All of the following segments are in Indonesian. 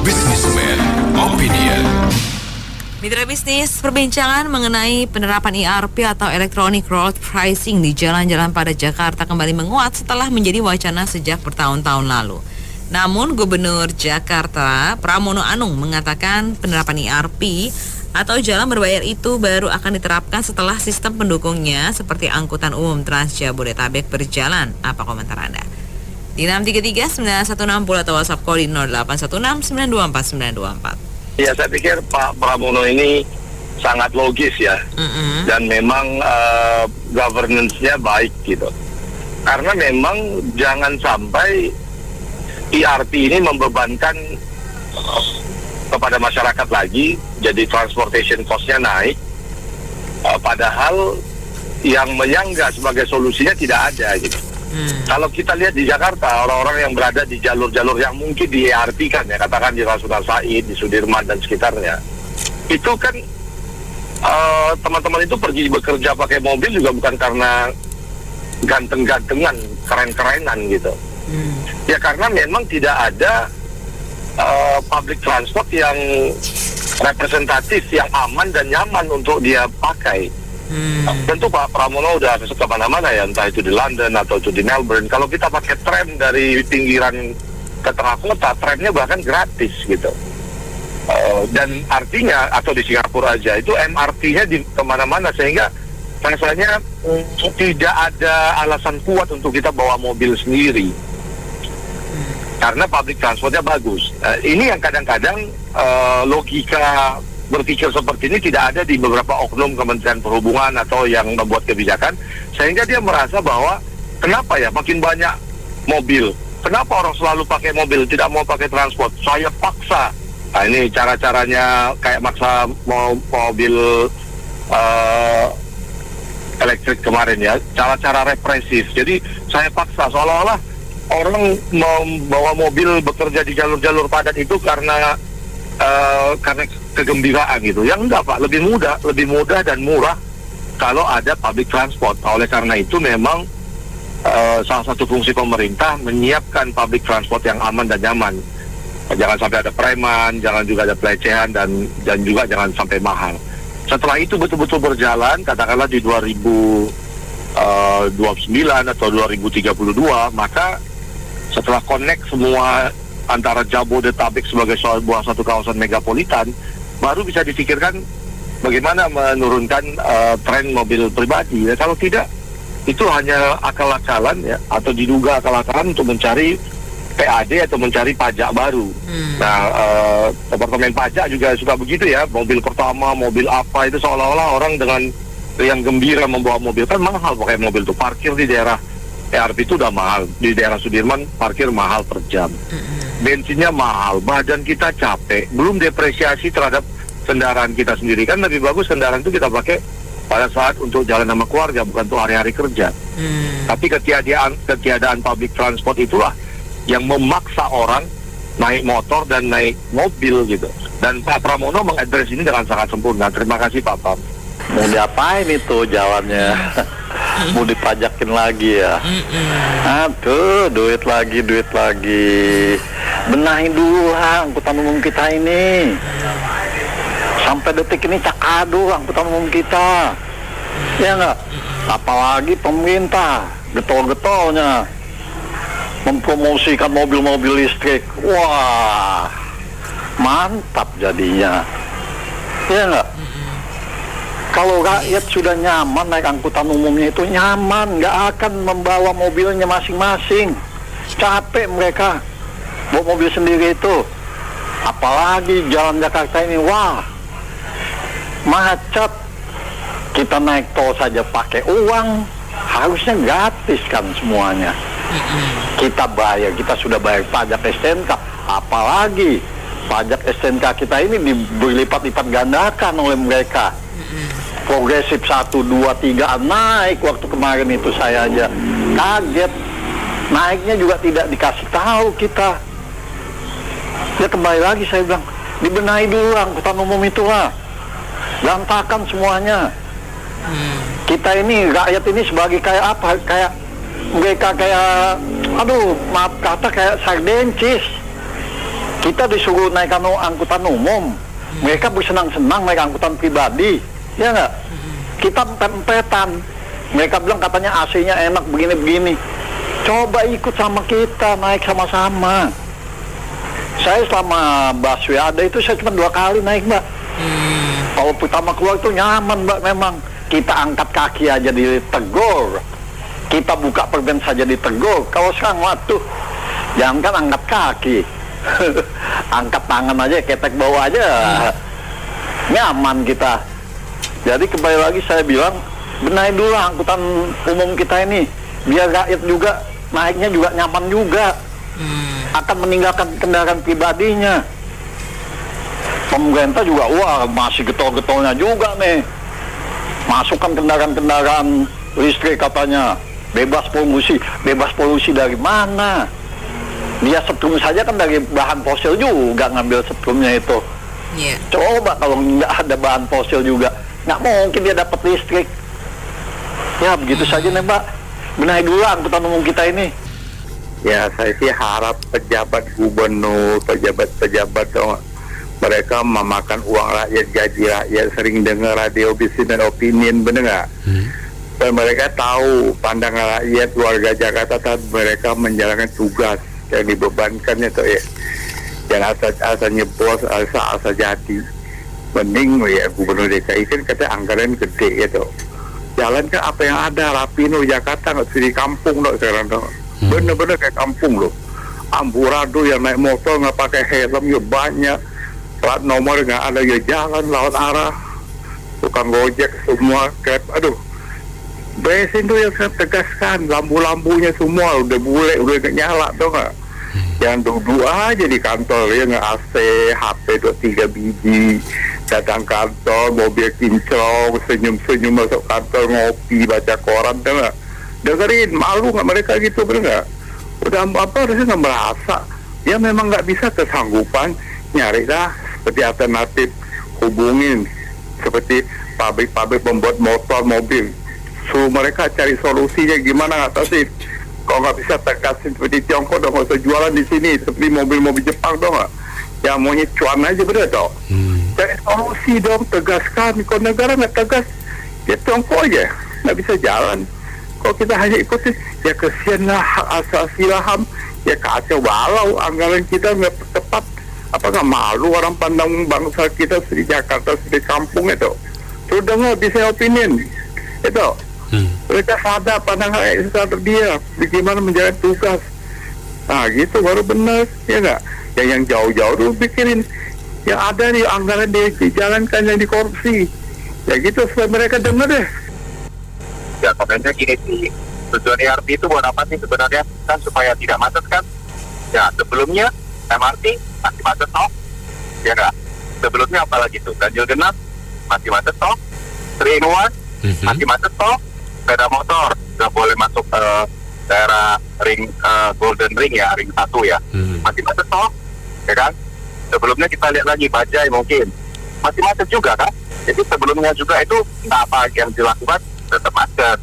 Businessman Opinion. Mitra bisnis, perbincangan mengenai penerapan ERP atau Electronic Road Pricing di jalan-jalan pada Jakarta kembali menguat setelah menjadi wacana sejak bertahun-tahun lalu. Namun, Gubernur Jakarta Pramono Anung mengatakan penerapan ERP atau jalan berbayar itu baru akan diterapkan setelah sistem pendukungnya seperti angkutan umum Trans Jabodetabek berjalan. Apa komentar Anda? Di 633-9160 atau WhatsApp kode 0816-924-924. Ya, saya pikir Pak Pramono ini sangat logis ya, dan memang governance-nya baik gitu. Karena memang jangan sampai ERP ini membebankan kepada masyarakat lagi, jadi transportation cost-nya naik, padahal yang menyangga sebagai solusinya tidak ada gitu. Kalau kita lihat di Jakarta, orang-orang yang berada di jalur-jalur yang mungkin di ERP kan ya, katakan di Rasuna Said, di Sudirman dan sekitarnya, itu kan teman-teman itu pergi bekerja pakai mobil juga bukan karena ganteng-gantengan, keren-kerenan gitu. Ya karena memang tidak ada public transport yang representatif, yang aman dan nyaman untuk dia pakai. Tentu Pak Pramono udah ke mana-mana ya, entah itu di London atau itu di Melbourne. Kalau kita pakai tram dari pinggiran ke tengah kota, tramnya bahkan gratis gitu. Dan artinya, atau di Singapura aja, itu MRT-nya di kemana-mana, sehingga rasanya tidak ada alasan kuat untuk kita bawa mobil sendiri. Karena public transportnya bagus. Ini yang kadang-kadang logika berpikir seperti ini tidak ada di beberapa oknum Kementerian Perhubungan atau yang membuat kebijakan, sehingga dia merasa bahwa kenapa ya makin banyak mobil, kenapa orang selalu pakai mobil, tidak mau pakai transport, saya paksa. Nah ini cara-caranya kayak maksa mobil elektrik kemarin ya, cara-cara represif. Jadi saya paksa, seolah-olah orang membawa mobil bekerja di jalur-jalur padat itu karena kegembiraan gitu. Yang enggak Pak, lebih mudah dan murah kalau ada public transport. Oleh karena itu memang salah satu fungsi pemerintah menyiapkan public transport yang aman dan nyaman. Jangan sampai ada preman, jangan juga ada pelecehan, dan juga jangan sampai mahal. Setelah itu betul-betul berjalan, katakanlah di 2029 atau 2032, maka setelah connect semua antara Jabodetabek sebagai satu kawasan megapolitan, baru bisa difikirkan bagaimana menurunkan tren mobil pribadi. Ya, kalau tidak, itu hanya akal-akalan ya, atau diduga akal-akalan untuk mencari PAD atau mencari pajak baru. Nah, Departemen Pajak juga suka begitu ya, mobil pertama, mobil apa, itu seolah-olah orang dengan yang gembira membawa mobil. Kan mahal pakai mobil tuh, parkir di daerah ERP itu udah mahal, di daerah Sudirman parkir mahal per jam. Bensinnya mahal, badan kita capek, belum depresiasi terhadap kendaraan kita sendiri. Kan lebih bagus kendaraan itu kita pakai pada saat untuk jalan sama keluarga, bukan untuk hari-hari kerja. Tapi ketiadaan public transport itulah yang memaksa orang naik motor dan naik mobil gitu. Dan Pak Pramono mengadres ini dengan sangat sempurna. Terima kasih Pak Pram. Mau diapain itu jalannya? Mau dipajakin lagi ya? Aduh, duit lagi. Benahin dulu lah angkutan umum kita ini. Sampai detik ini cakadu angkutan umum kita. Ya enggak? Apalagi pemerintah getol-getolnya mempromosikan mobil-mobil listrik. Wah, mantap jadinya. Ya enggak? Kalau rakyat sudah nyaman naik angkutan umumnya itu nyaman, nggak akan membawa mobilnya masing-masing. Capek mereka bawa mobil sendiri itu. Apalagi jalan Jakarta ini, wah, macet. Kita naik tol saja pakai uang, harusnya gratis kan semuanya. Kita bayar, kita sudah bayar pajak STNK, apalagi pajak STNK kita ini berlipat-lipat gandakan oleh mereka. Progresif 1, 2, 3 naik waktu kemarin itu, saya aja kaget. Naiknya juga tidak dikasih tahu kita. Ya kembali lagi saya bilang, dibenahi dulu angkutan umum itu lah. Berantakan semuanya. Kita ini, rakyat ini sebagai kayak apa? Kayak mereka kayak, aduh maaf kata, kayak sardencis. Kita disuruh naik angkutan umum, mereka bersenang-senang naik angkutan pribadi, ya nggak? Kita empet-empetan, mereka bilang katanya AC-nya enak begini-begini. Coba ikut sama kita, naik sama-sama. Saya selama busway ada itu saya cuma 2 kali naik, Mbak. Kalau pertama keluar itu nyaman, Mbak, memang. Kita angkat kaki aja ditegur, kita buka perben saja ditegur. Kalau sekarang waduh, jangankan angkat kaki, angkat tangan aja, ketek bawah aja nyaman kita. Jadi kembali lagi saya bilang, benahi dulu angkutan umum kita ini, biar rakyat juga naiknya juga nyaman juga, akan meninggalkan kendaraan pribadinya. Pemerintah juga wah masih getol-getolnya juga nih, masukkan kendaraan-kendaraan listrik katanya, bebas polusi dari mana? Dia setrum saja kan dari bahan fosil juga ngambil setrumnya itu. Coba kalau nggak ada bahan fosil juga, nggak mungkin dia dapat listrik. Ya begitu saja nih, Mbak. Benahi dulu angkutan umum kita ini. Ya saya sih harap pejabat gubernur, pejabat mereka memakan uang rakyat, gaji rakyat, sering dengar radio bisnis dan opinion, benar nggak? Dan mereka tahu pandangan rakyat warga Jakarta saat mereka menjalankan tugas yang dibebankannya tuh ya. Dan asal nyebos, asal jadi. Mending ya gubernur DKI kan kata anggaran gede gitu. Jalan kan apa yang ada, rapi no Jakarta nggak di kampung no sekarang tuh. Bener-bener kayak kampung loh. Amburadul yang naik motor nggak pakai helm ya banyak. Plat nomor nggak ada ya jalan lawan arah, tukang gojek semua grab, aduh beresin tuh yang saya tegaskan, lampu-lampunya semua udah bule, udah nggak nyala tuh nggak, jangan duduk aja di kantor ya nggak AC, HP 2-3 biji, datang kantor mobil kinclong, senyum-senyum masuk kantor ngopi baca koran tuh nggak, dengerin malu nggak mereka gitu bener nggak, udah apa harusnya nggak merasa, ya memang nggak bisa kesanggupan nyari dah seperti alternatif, hubungin seperti pabrik-pabrik pembuat motor, mobil, suruh mereka cari solusinya gimana nggak tahu sih. Kalau nggak bisa tegasin seperti Tiongkok dong, nggak usah jualan di sini seperti mobil-mobil Jepang dong nggak, yang maunya cuan aja bener dong. Cari solusi dong, tegaskan. Kalau negara nggak tegas, ya Tiongkok aja nggak bisa jalan. Kalau kita hanya ikutin, ya kesian lah hak asasi laham, ya kacau balau, anggaran kita nggak tepat. Apa nggak malu orang pandang bangsa kita di Jakarta di kampung itu? Sudah nggak bisa opinion itu? Mereka sadar pandangan sadar dia bagaimana menjalankan tugas. Nah gitu baru benar, ya nggak? Yang jauh-jauh dulu pikirin yang ada di anggaran dijalankan yang dikorupsi. Ya gitu supaya mereka dengar deh. Ya komennya gini sih, tujuan ERP itu buat apa sih sebenarnya? Kan supaya tidak macet kan? Ya sebelumnya MRT masih macet toh, ya nggak? Sebelumnya apalagi tuh ganjil genap masih macet toh, 3-in-1 masih macet toh, sepeda motor nggak boleh masuk ke daerah ring Golden Ring ya, ring 1 ya, masih macet toh, ya kan? Sebelumnya kita lihat lagi Bajai mungkin masih macet juga kan? Jadi sebelumnya juga itu nggak apa yang dilakukan tetap macet.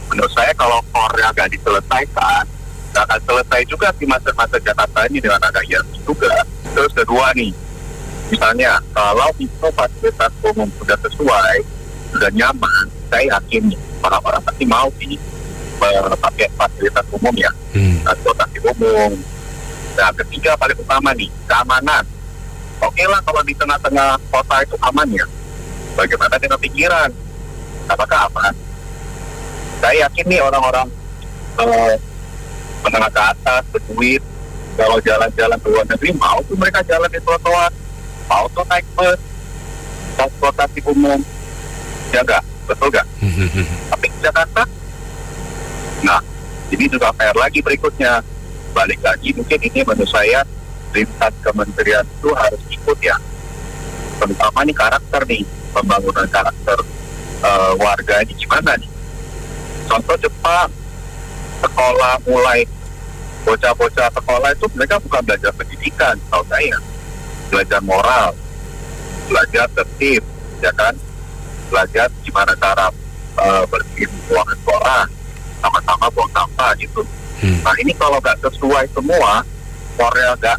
Menurut saya kalau core-nya nggak diselesaikan, nggak akan selesai juga si macet-macet Jakarta ini dengan adanya juga. Terus kedua nih, misalnya kalau itu fasilitas umum sudah sesuai, sudah nyaman, saya yakin orang-orang pasti mau sih pakai fasilitas umum ya, transportasi umum. Nah ketiga paling utama nih, keamanan. Oke lah kalau di tengah-tengah kota itu aman ya, bagaimana dengan pikiran? Apakah aman? Saya yakin nih orang-orang menengah ke atas, berduit, kalau jalan-jalan ke luar negeri, mau tuh mereka jalan di trotoar, mau tuh naik bus, transportasi umum, ya enggak? Betul enggak? Tapi di Jakarta, nah, ini juga PR lagi berikutnya, balik lagi, mungkin ini menurut saya, lintas kementerian itu harus ikut ya, terutama nih karakter nih, pembangunan karakter warga ini gimana nih? Contoh Jepang, sekolah mulai bocah-bocah sekolah itu mereka bukan belajar pendidikan, tahu saya belajar moral, belajar tertib, ya kan, belajar gimana cara bersihin ruangan sekolah, sama-sama buang sampah gitu. Nah ini kalau nggak sesuai semua, Korea nggak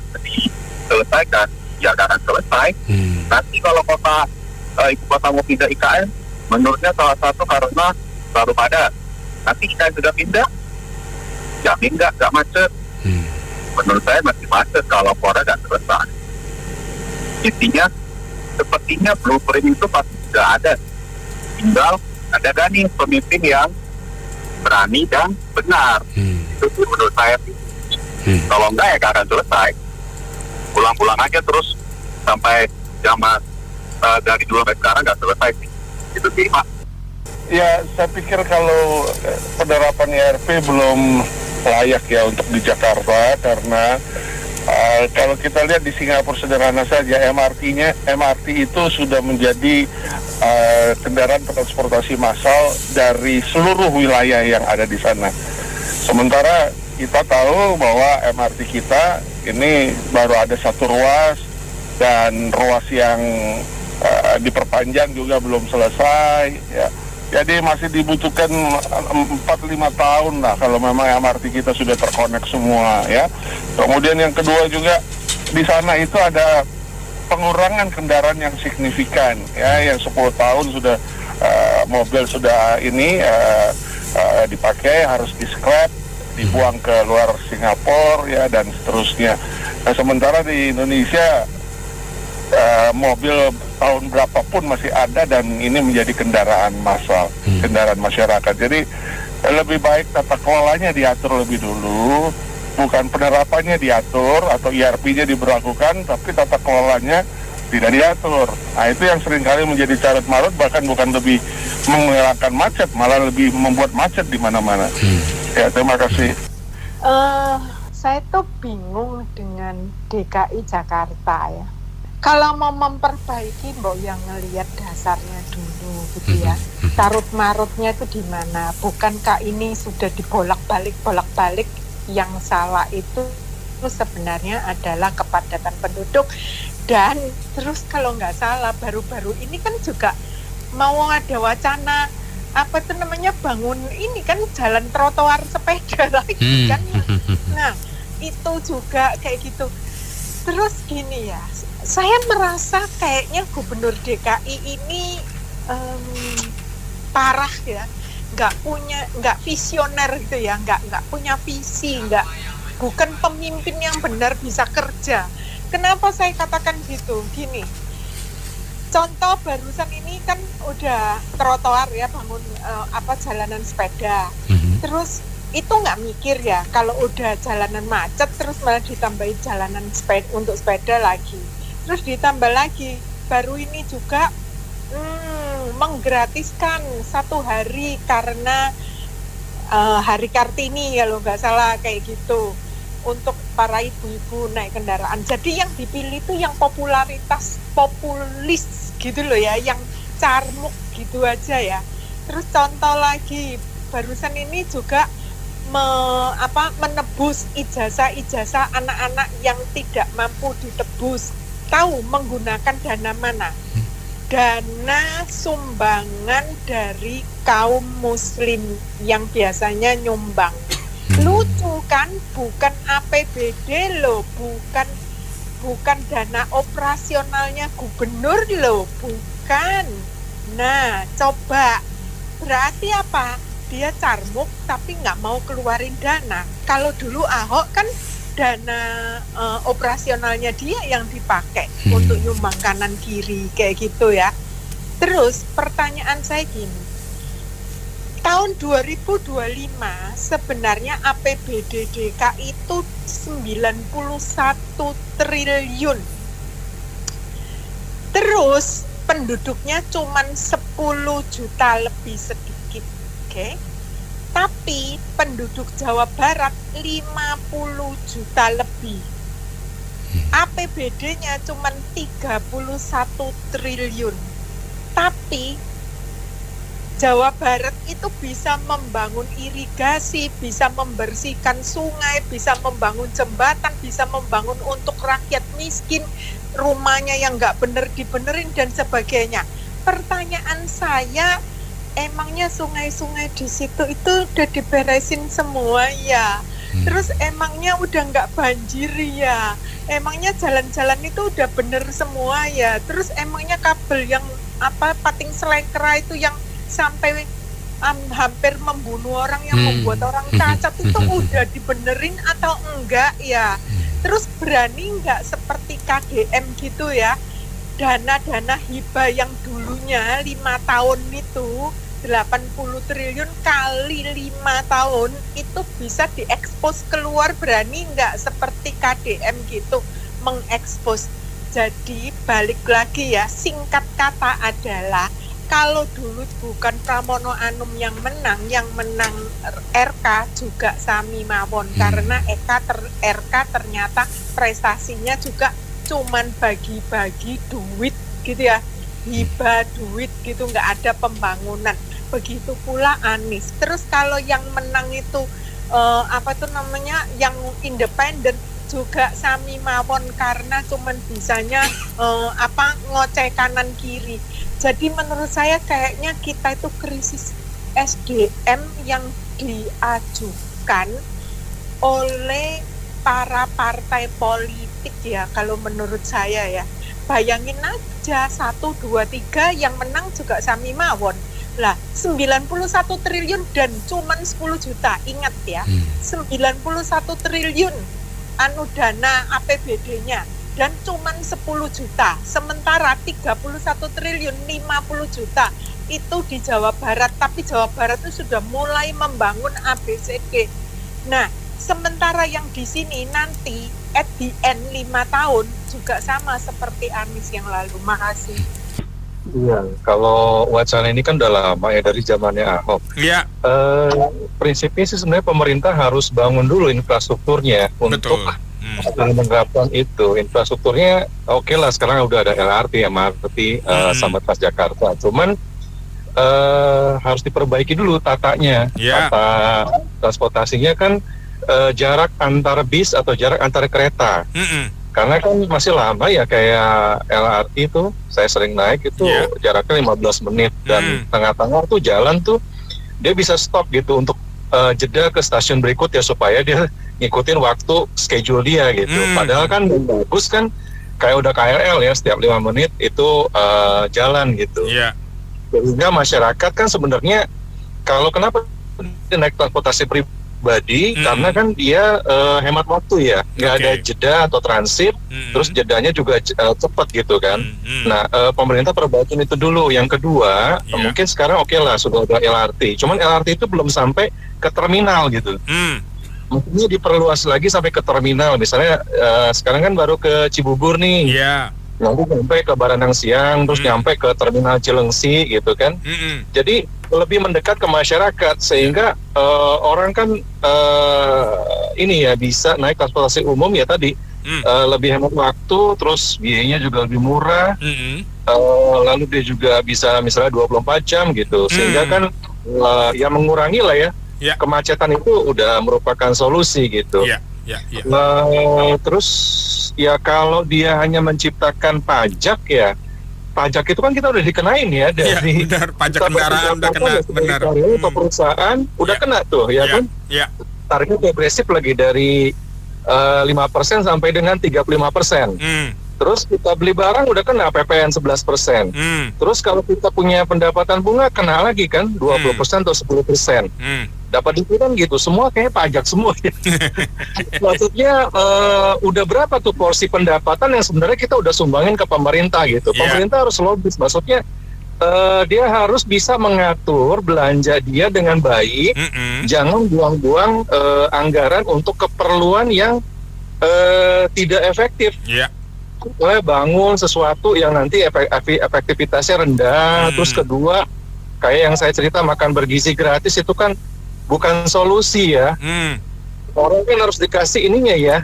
selesaikan, ya akan selesai. Nanti kalau ibu kota mau pindah IKN, menurutnya salah satu karena baru padat. Nanti IKN sudah pindah, jamin nggak macet. Menurut saya masih macet kalau Polda nggak selesai. Intinya, sepertinya blueprint itu pasti sudah ada. Tinggal ada gak nih pemimpin yang berani dan benar. Itu sih menurut saya. Kalau enggak ya gak akan selesai. Pulang-pulang aja terus sampai zaman dari dulu sampai sekarang nggak selesai sih. Itu sih Pak. Ya, saya pikir kalau penerapan IRP belum layak ya untuk di Jakarta, karena kalau kita lihat di Singapura sederhana saja, MRT itu sudah menjadi kendaraan transportasi massal dari seluruh wilayah yang ada di sana. Sementara kita tahu bahwa MRT kita ini baru ada satu ruas, dan ruas yang diperpanjang juga belum selesai ya. Jadi masih dibutuhkan 4-5 tahun lah kalau memang MRT kita sudah terkonek semua ya. Kemudian yang kedua juga di sana itu ada pengurangan kendaraan yang signifikan ya, yang 10 tahun sudah mobil sudah dipakai harus di-scrap, dibuang ke luar Singapura ya, dan seterusnya. Nah, sementara di Indonesia mobil tahun berapapun masih ada, dan ini menjadi kendaraan massal, kendaraan masyarakat. Jadi lebih baik tata kelolanya diatur lebih dulu, bukan penerapannya diatur atau IRP-nya diberlakukan, tapi tata kelolanya tidak diatur. Nah, itu yang seringkali menjadi carut marut, bahkan bukan lebih menghilangkan macet, malah lebih membuat macet di mana-mana. Ya, terima kasih. Saya tuh bingung dengan DKI Jakarta ya. Kalau mau memperbaiki, mbok yang ngelihat dasarnya dulu gitu ya. Carut marutnya itu di mana? Bukankah ini sudah dibolak-balik, yang salah itu sebenarnya adalah kepadatan penduduk. Dan terus kalau nggak salah baru-baru ini kan juga mau ada wacana bangun ini kan jalan trotoar sepeda lagi kan. Nah, itu juga kayak gitu. Terus gini ya, saya merasa kayaknya Gubernur DKI ini parah ya, nggak visioner gitu ya, nggak punya visi, bukan pemimpin yang benar bisa kerja. Kenapa saya katakan gitu? Gini, contoh barusan ini kan udah trotoar ya, bangun jalanan sepeda, terus itu nggak mikir ya kalau udah jalanan macet terus malah ditambahin jalanan untuk sepeda lagi, terus ditambah lagi baru ini juga menggratiskan 1 hari karena Hari Kartini kalau nggak salah kayak gitu untuk para ibu-ibu naik kendaraan. Jadi yang dipilih itu yang populis gitu loh ya, yang carmuk gitu aja ya. Terus contoh lagi barusan ini juga menebus ijazah anak-anak yang tidak mampu ditebus. Tahu menggunakan dana mana? Dana sumbangan dari kaum muslim yang biasanya nyumbang. Lucu kan? Bukan APBD loh, bukan dana operasionalnya gubernur loh, bukan. Nah, coba berarti apa? Dia carmuk tapi nggak mau keluarin dana. Kalau dulu Ahok kan dana operasionalnya dia yang dipakai untuk nyumbang kanan kiri kayak gitu ya. Terus pertanyaan saya gini, tahun 2025 sebenarnya APBD DKI itu 91 triliun. Terus penduduknya cuman 10 juta lebih sedikit. Oke. Tapi penduduk Jawa Barat 50 juta lebih. APBD-nya cuma 31 triliun. Tapi Jawa Barat itu bisa membangun irigasi, bisa membersihkan sungai, bisa membangun jembatan, bisa membangun untuk rakyat miskin, rumahnya yang nggak bener dibenerin dan sebagainya. Pertanyaan saya, emangnya sungai-sungai di situ itu udah diberesin semua ya? Terus emangnya udah nggak banjir ya? Emangnya jalan-jalan itu udah bener semua ya? Terus emangnya kabel yang pating selekra itu yang sampai hampir membunuh orang, yang membuat orang cacat itu udah dibenerin atau enggak ya? Terus berani nggak seperti KDM gitu ya, dana-dana hibah yang dulunya 5 tahun itu 80 triliun kali 5 tahun itu bisa diekspos keluar, berani nggak seperti KDM gitu mengekspos. Jadi balik lagi ya, singkat kata adalah kalau dulu bukan Pramono Anum yang menang RK juga Sami mawon, karena RK ternyata prestasinya juga cuman bagi-bagi duit gitu ya, hibah duit gitu, nggak ada pembangunan. Begitu pula Anies. Terus kalau yang menang itu yang independen juga Sami mawon, karena cuman bisanya ngoceh kanan kiri. Jadi menurut saya kayaknya kita itu krisis SDM yang diajukan oleh para partai politik ya, kalau menurut saya ya. Bayangin aja 1, 2, 3 yang menang juga Sami mawon. Lah 91 triliun dan cuman 10 juta. Ingat ya, 91 triliun dana APBD-nya dan cuman 10 juta. Sementara 31 triliun 50 juta itu di Jawa Barat, tapi Jawa Barat itu sudah mulai membangun ABCD. Nah, sementara yang di sini nanti at the end 5 tahun juga sama seperti Anies yang lalu. Makasih. Iya, kalau wacana ini kan udah lama ya, dari zamannya Ahok. Iya. Prinsipnya sih sebenarnya pemerintah harus bangun dulu infrastrukturnya untuk menerapkan itu. Infrastrukturnya oke lah, sekarang udah ada LRT, MRT, sama Transjakarta. Cuman harus diperbaiki dulu tatanya. Tata transportasinya kan jarak antar bis atau jarak antar kereta. Karena kan masih lama ya, kayak LRT itu saya sering naik itu jaraknya 15 menit dan tengah-tengah tuh jalan tuh dia bisa stop gitu untuk jeda ke stasiun berikut ya, supaya dia ngikutin waktu schedule dia gitu. Padahal kan bagus kan, kayak udah KRL ya, setiap 5 menit itu jalan gitu. Sehingga masyarakat kan sebenarnya kalau kenapa naik transportasi pribadi, karena kan dia hemat waktu ya, nggak ada jeda atau transit, terus jedanya juga cepat gitu kan. Nah, pemerintah perbaikin itu dulu. Yang kedua, mungkin sekarang oke lah sudah ada LRT, cuman LRT itu belum sampai ke terminal gitu. Mungkin diperluas lagi sampai ke terminal. Misalnya sekarang kan baru ke Cibubur nih, nanti sampai ke Baranang Siang, terus nyampe ke terminal Cilengsi gitu kan. Jadi lebih mendekat ke masyarakat, sehingga orang kan ini ya bisa naik transportasi umum ya tadi, lebih hemat waktu, terus biayanya juga lebih murah, lalu dia juga bisa misalnya 24 jam gitu, sehingga kan ya mengurangi lah ya, kemacetan itu udah merupakan solusi gitu. Terus ya kalau dia hanya menciptakan pajak ya, pajak itu kan kita udah dikenain ya dari pajak kendaraan udah kena, benar. Atau perusahaan udah kena tuh ya kan. Tarifnya progresif lagi dari 5% sampai dengan 35%. Terus kita beli barang udah kena PPN 11%. Terus kalau kita punya pendapatan bunga kena lagi kan 20% atau 10%. Dapat itu kan gitu, semua kayak pajak semua. Maksudnya udah berapa tuh porsi pendapatan yang sebenarnya kita udah sumbangin ke pemerintah gitu. Pemerintah harus logis, maksudnya dia harus bisa mengatur belanja dia dengan baik. Jangan buang-buang anggaran untuk keperluan yang tidak efektif. Boleh bangun sesuatu yang nanti efektivitasnya rendah. Terus kedua, kayak yang saya cerita makan bergizi gratis itu kan bukan solusi ya. Orang kan harus dikasih ininya ya,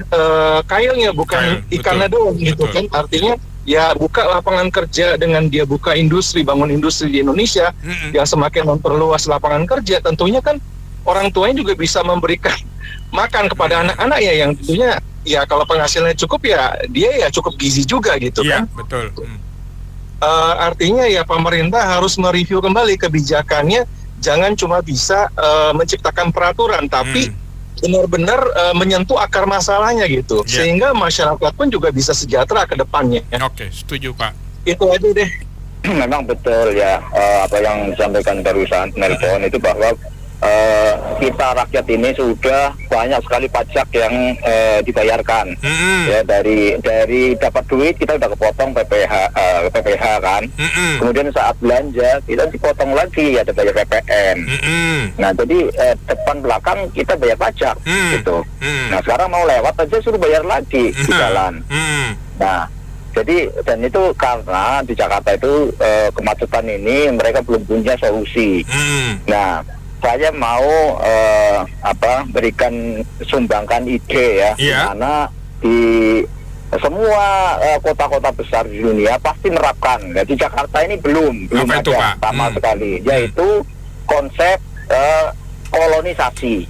kailnya, bukan ikannya doang gitu kan. Artinya ya buka lapangan kerja dengan dia buka industri, bangun industri di Indonesia yang semakin memperluas lapangan kerja. Tentunya kan orang tuanya juga bisa memberikan makan kepada anak-anak ya, yang tentunya ya kalau penghasilannya cukup ya dia ya cukup gizi juga gitu kan. Betul. Artinya ya pemerintah harus mereview kembali kebijakannya. Jangan cuma bisa menciptakan peraturan, tapi benar-benar menyentuh akar masalahnya gitu, sehingga masyarakat pun juga bisa sejahtera ke depannya. Oke, setuju Pak. Itu aja deh. Memang betul ya, apa yang disampaikan barusan Nelpon itu bahwa kita rakyat ini sudah banyak sekali pajak yang dibayarkan. Ya, dari dapat duit kita udah kepotong PPH kan. Kemudian saat belanja kita dipotong lagi, ada bayar PPN. Nah, jadi depan belakang kita bayar pajak gitu. Nah, sekarang mau lewat aja suruh bayar lagi di jalan. Nah, jadi dan itu karena di Jakarta itu kemacetan ini mereka belum punya solusi. Nah, saya mau berikan sumbangkan ide ya, karena di semua kota-kota besar di dunia pasti menerapkan. Ya, di Jakarta ini belum ada sama sekali, yaitu konsep kolonisasi.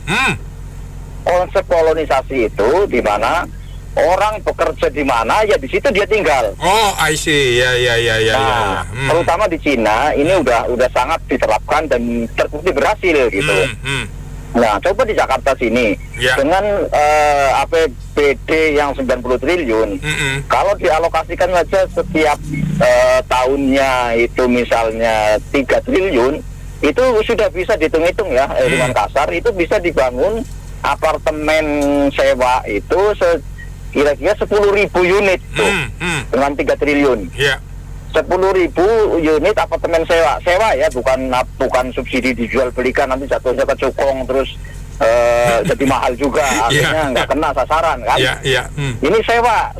Konsep kolonisasi itu di mana orang bekerja di mana ya di situ dia tinggal. Oh, I see. Ya. Nah, terutama di Cina ini udah sangat diterapkan dan terbukti berhasil gitu. Nah, coba di Jakarta sini dengan APBD yang 90 triliun, kalau dialokasikan saja setiap tahunnya itu misalnya 3 triliun, itu sudah bisa dihitung-hitung ya, dengan kasar itu bisa dibangun apartemen sewa itu kira-kira 10.000 unit tuh dengan 3 triliun. 10.000 unit apartemen sewa ya, bukan subsidi dijual belikan nanti jatuhnya ke cukong terus jadi mahal juga, akhirnya nggak kena sasaran kan. Ini sewa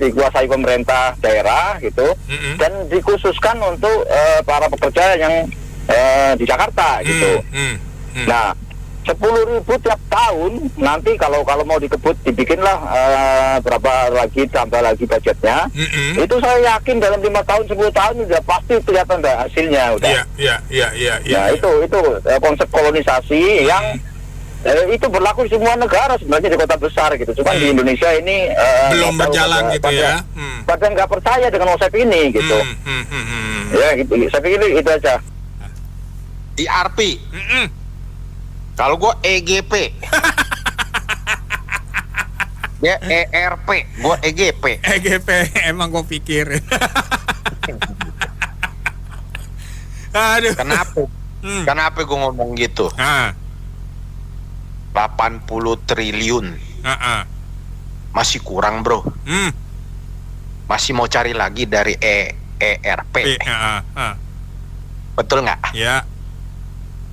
dikuasai pemerintah daerah gitu, dan dikhususkan untuk para pekerja yang di Jakarta gitu. Nah, 10.000 tiap tahun, nanti kalau mau dikebut dibikinlah berapa lagi, tambah lagi budgetnya. Itu saya yakin dalam 5 tahun 10 tahun udah pasti kelihatan hasilnya udah. Nah, itu konsep kolonisasi yang itu berlaku di semua negara sebenarnya di kota besar gitu. Cuma di Indonesia ini belum berjalan gitu ya. Pada nggak percaya dengan konsep ini gitu. Ya gitu. Saya pikir itu aja. IRP. Kalau gue EGP. Dia ERP, gue EGP. EGP, emang gue pikir. Aduh. Kenapa gue ngomong gitu? 80 triliun. Masih kurang, bro. Masih mau cari lagi dari ERP. Betul nggak? Ya.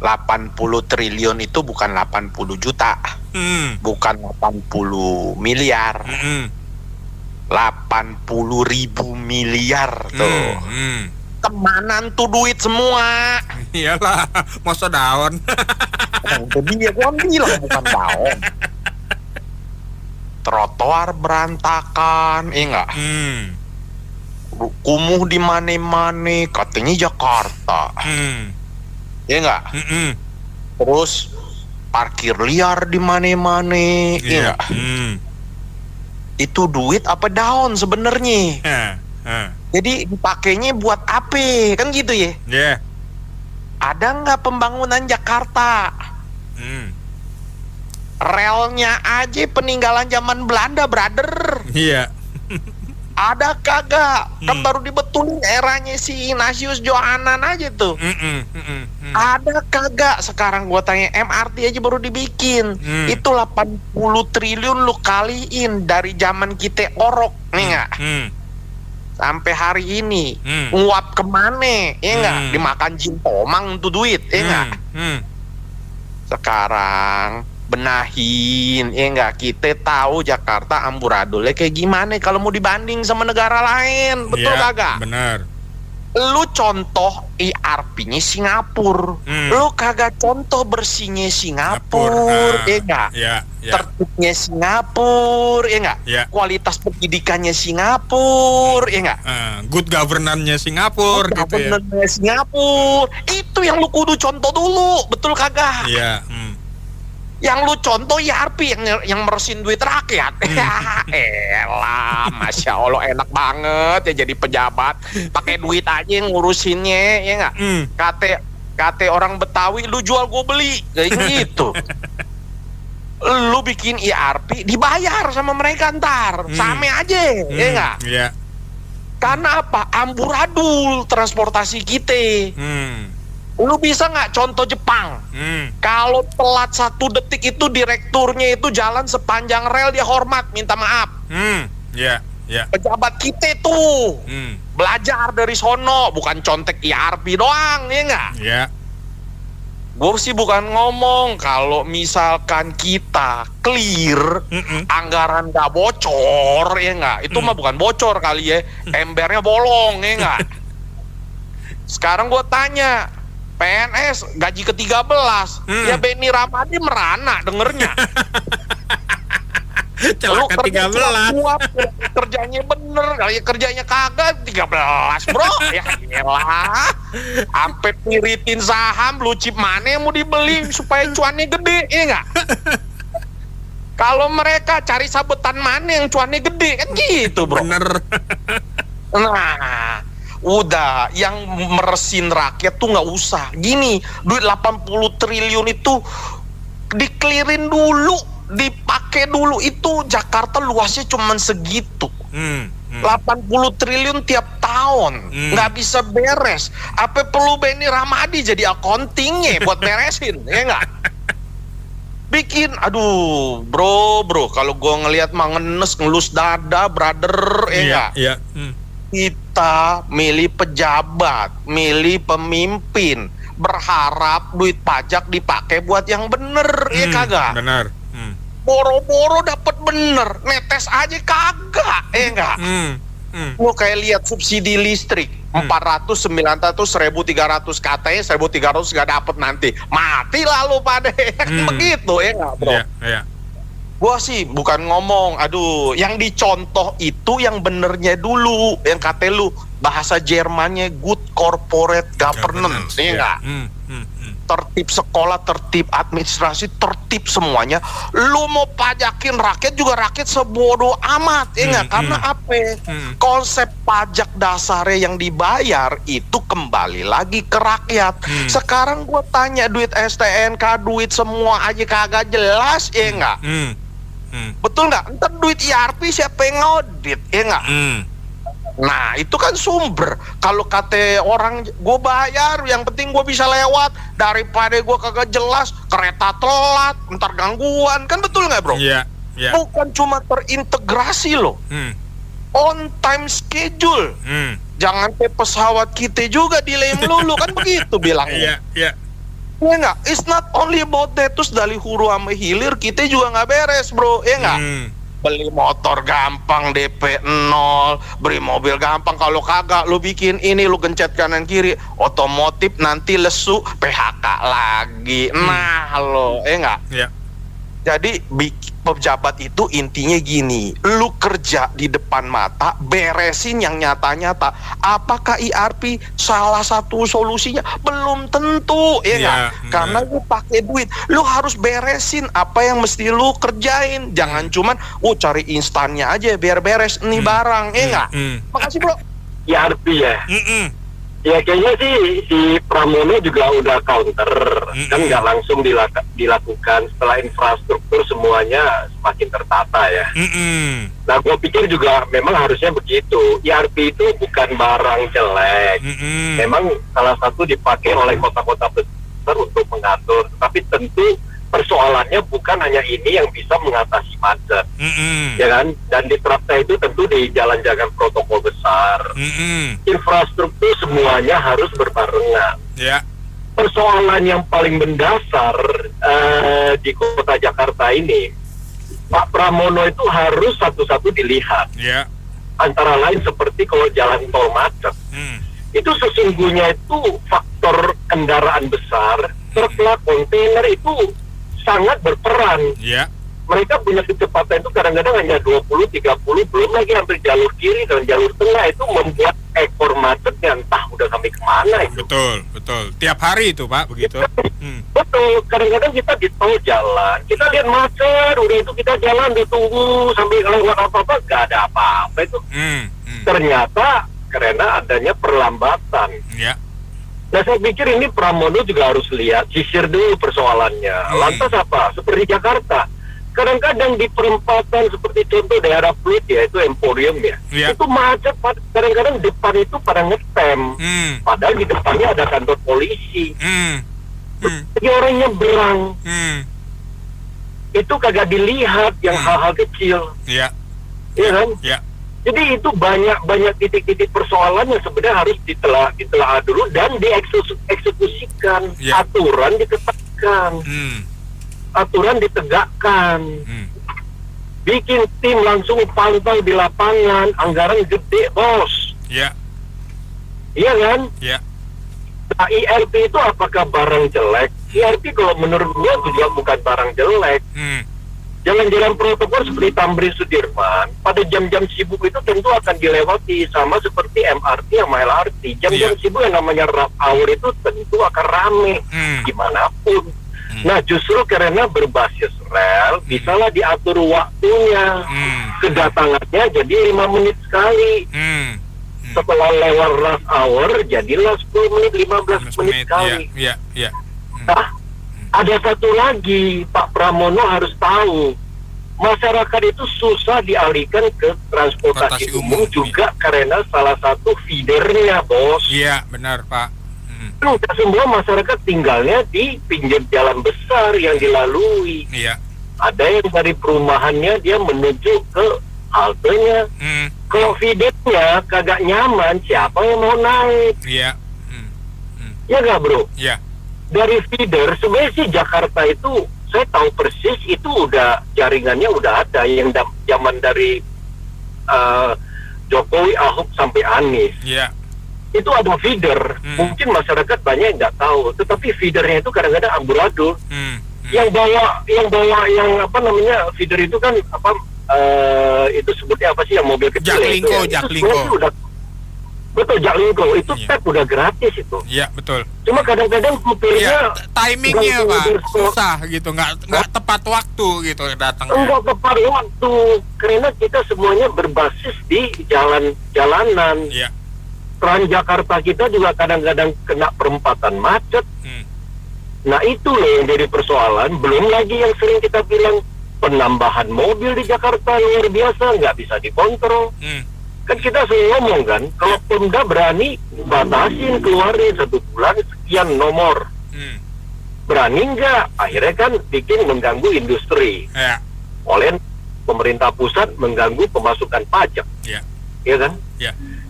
80 triliun itu bukan 80 juta, bukan 80 miliar, 80.000 miliar tuh. Kemana tuh duit semua? Iyalah, masa daun. Itu dia gua bilang bukan daun. Trotoar berantakan, enggak? Kumuh di mana-mana, katanya Jakarta. Ya enggak? Terus parkir liar di mana-mana, ya enggak? Itu duit apa daun sebenarnya? Jadi dipakainya buat apa? Kan gitu ya? Ada nggak pembangunan Jakarta? Relnya aja peninggalan zaman Belanda, brother. Ada kagak? Kan baru dibetulin eranya si Ignatius Johanan aja tuh. Ada kagak? Sekarang gua tanya, MRT aja baru dibikin. Itu 80 triliun lu kaliin dari zaman kita orok, nih nggak? Sampai hari ini nguap kemana? Ya nggak? Dimakan jin tomang tuh duit, ya nggak? Sekarang benahin, ya enggak, kita tahu Jakarta amburadulnya kayak gimana kalau mau dibanding sama negara lain, betul kagak? Benar. Lu contoh IRP-nya Singapura, lu kagak contoh bersihnya Singapura, ya enggak? Tertibnya Singapura, ya enggak? Kualitas pendidikannya Singapura, ya enggak? Good governance-nya Singapura, gitu ya. Singapura, itu yang lu kudu contoh dulu, betul kagak? Yang lu contoh IRP yang meresin duit rakyat. Elah, Masya Allah enak banget ya jadi pejabat, pakai duit aja yang ngurusinnya, ya nggak? Kate orang Betawi, lu jual gue beli, kayak gitu. lu bikin IRP dibayar sama mereka ntar, same aja, ya nggak? Iya. Karena apa? Amburadul transportasi kita. Lu bisa nggak contoh Jepang? Kalau telat 1 detik itu direkturnya itu jalan sepanjang rel dia hormat, minta maaf. Iya. Pejabat kita tuh belajar dari sono, bukan contek IRP doang, ya nggak? Iya. Gue sih bukan ngomong kalau misalkan kita clear, anggaran nggak bocor, ya nggak? Itu mah bukan bocor kali ya, embernya bolong, ya nggak? Sekarang gue tanya, PNS gaji ke-13, ya Benny Ramadi merana dengernya. Celaka 13. Kerjanya bener, kali kerjanya kagak 13 bro. Ya elah, sampai piritin saham, blue chip mana yang mau dibeli supaya cuannya gede, ya nggak? Kalau mereka cari sabetan mana yang cuannya gede, kan gitu bro. Bener. Nah, udah, yang meresin rakyat tuh nggak usah. Gini, duit 80 triliun itu dikelirin dulu, dipakai dulu. Itu Jakarta luasnya cuman segitu. 80 triliun tiap tahun, nggak bisa beres. Apa perlu Benny Ramadi jadi accountingnya buat beresin, ya nggak? Bikin, aduh bro, kalau gue ngelihat mah ngelus dada, brother, ya nggak? Iya. Kita milih pejabat, milih pemimpin, berharap duit pajak dipakai buat yang bener, ya kagak? Benar. Boro-boro dapat bener, netes aja kagak, ya enggak? Lu kayak lihat subsidi listrik 400, 900, 1.300, katanya 1.300 gak dapet nanti, mati lalu pada begitu, ya enggak bro? Iya. Gua sih bukan ngomong, aduh, yang dicontoh itu yang benernya dulu, yang kata lu bahasa Jermannya good corporate governance, ya enggak? Tertib sekolah, tertib administrasi, tertib semuanya. Lu mau pajakin rakyat juga rakyat sebodoh amat, ya nggak? Karena apa? Konsep pajak dasarnya yang dibayar itu kembali lagi ke rakyat. Sekarang gue tanya, duit STNK, duit semua aja kagak jelas, ya nggak? Betul nggak? Ntar duit IRP siapa yang ngaudit, ya nggak? Nah itu kan sumber. Kalau kata orang gue bayar, yang penting gue bisa lewat, daripada gue kagak jelas, kereta telat, ntar gangguan, kan betul nggak bro? Iya. Bukan cuma terintegrasi loh, on time schedule. Jangan kayak pesawat kita juga delay melulu, kan begitu bilangnya. Iya. Ya nggak? It's not only about that. Terus dari hulu sama hilir kita juga nggak beres bro, ya nggak? Beli motor gampang, DP 0, beli mobil gampang. Kalau kagak lu bikin ini, lu gencet kanan kiri, otomotif nanti lesu, PHK lagi. Nah lo, enggak? Iya. Jadi pejabat itu intinya gini, lu kerja di depan mata, beresin yang nyata-nyata. Apakah IRP salah satu solusinya? Belum tentu, ya nggak? Karena lu pakai duit, lu harus beresin apa yang mesti lu kerjain. Jangan cuman, cari instannya aja biar beres nih barang, ya nggak? Makasih bro. IRP ya. Ya kayaknya sih si Pramono juga udah counter, kan nggak langsung dilakukan setelah infrastruktur semuanya semakin tertata ya. Nah gue pikir juga memang harusnya begitu. IRP itu bukan barang jelek, memang salah satu dipakai oleh kota-kota besar untuk mengatur, tapi tentu persoalannya bukan hanya ini yang bisa mengatasi macet, ya kan? Dan diterapkan itu tentu di jalan-jalan protokol besar, infrastruktur semuanya harus berbarengan. Persoalan yang paling mendasar di kota Jakarta ini, Pak Pramono itu harus satu-satu dilihat. Antara lain seperti kalau jalan tol macet, itu sesungguhnya itu faktor kendaraan besar, truk, kontainer itu sangat berperan. Mereka punya kecepatan itu kadang-kadang hanya 20-30, belum lagi hampir jalur kiri dan jalur tengah, itu membuat ekor macet yang entah udah sampai kemana itu. Betul. Tiap hari itu Pak, begitu. Betul, kadang-kadang kita di tol jalan, kita lihat macet, udah itu kita jalan ditunggu sampai lewat apa-apa, gak ada apa-apa itu. Ternyata karena adanya perlambatan. Nah saya pikir ini Pramono juga harus lihat, sisir dulu persoalannya. Lantas apa? Seperti Jakarta, kadang-kadang di perempatan seperti contoh daerah Pluit ya, itu Emporium ya, itu macet, kadang-kadang depan itu pada ngetem, padahal di depannya ada kantor polisi. Jadi orang nyebrang, itu kagak dilihat yang hal-hal kecil, iya kan? Jadi itu banyak titik-titik persoalan yang sebenarnya harus ditelaah dulu dan dieksekusikan. Aturan ditetapkan, aturan ditegakkan, bikin tim langsung pantau di lapangan, anggaran gede bos, iya kan? Nah, IRP itu apakah barang jelek? IRP kalau menurut gue juga bukan barang jelek. Jalan-jalan protokol seperti Tamrin Sudirman pada jam-jam sibuk itu tentu akan dilewati, sama seperti MRT sama LRT. Jam-jam sibuk yang namanya rush hour itu tentu akan rame dimanapun. Nah, justru karena berbasis rel, bisalah diatur waktunya, kedatangannya jadi 5 menit sekali. Setelah lewat rush hour, jadilah 10 menit, 15 menit sekali. Nah, ada satu lagi, Pak Pramono harus tahu, masyarakat itu susah dialihkan ke transportasi umum juga karena salah satu feedernya, bos. Iya, benar, Pak. Tidak semua masyarakat tinggalnya di pinggir jalan besar yang dilalui. Ada yang dari perumahannya dia menuju ke haltenya. Kalau feedernya kagak nyaman, siapa yang mau naik? Ya nggak, bro? Dari feeder, sebenarnya sih Jakarta itu, saya tahu persis itu udah jaringannya udah ada yang zaman dari Jokowi, Ahok sampai Anies. Itu ada feeder. Mungkin masyarakat banyak yang nggak tahu, tetapi feedernya itu kadang-kadang amburadul. Yang bawa yang apa namanya feeder itu kan apa? Itu sebutnya apa sih yang mobil kecil Jaklingko. Betul, Jaklingko itu tap udah gratis itu. Iya, betul. Cuma kadang-kadang supirnya timingnya Pak susah gitu, nggak tepat waktu gitu datangnya. Enggak tepat waktu karena kita semuanya berbasis di jalanan. Transjakarta kita juga kadang-kadang kena perempatan macet. Nah, itu loh yang jadi persoalan. Belum lagi yang sering kita bilang penambahan mobil di Jakarta luar biasa, nggak bisa dikontrol. Kan kita sering ngomong kan, kalau Pemda berani batasin keluarin 1 bulan sekian nomor, berani nggak? Akhirnya kan bikin mengganggu industri. Oleh pemerintah pusat mengganggu pemasukan pajak, ya kan?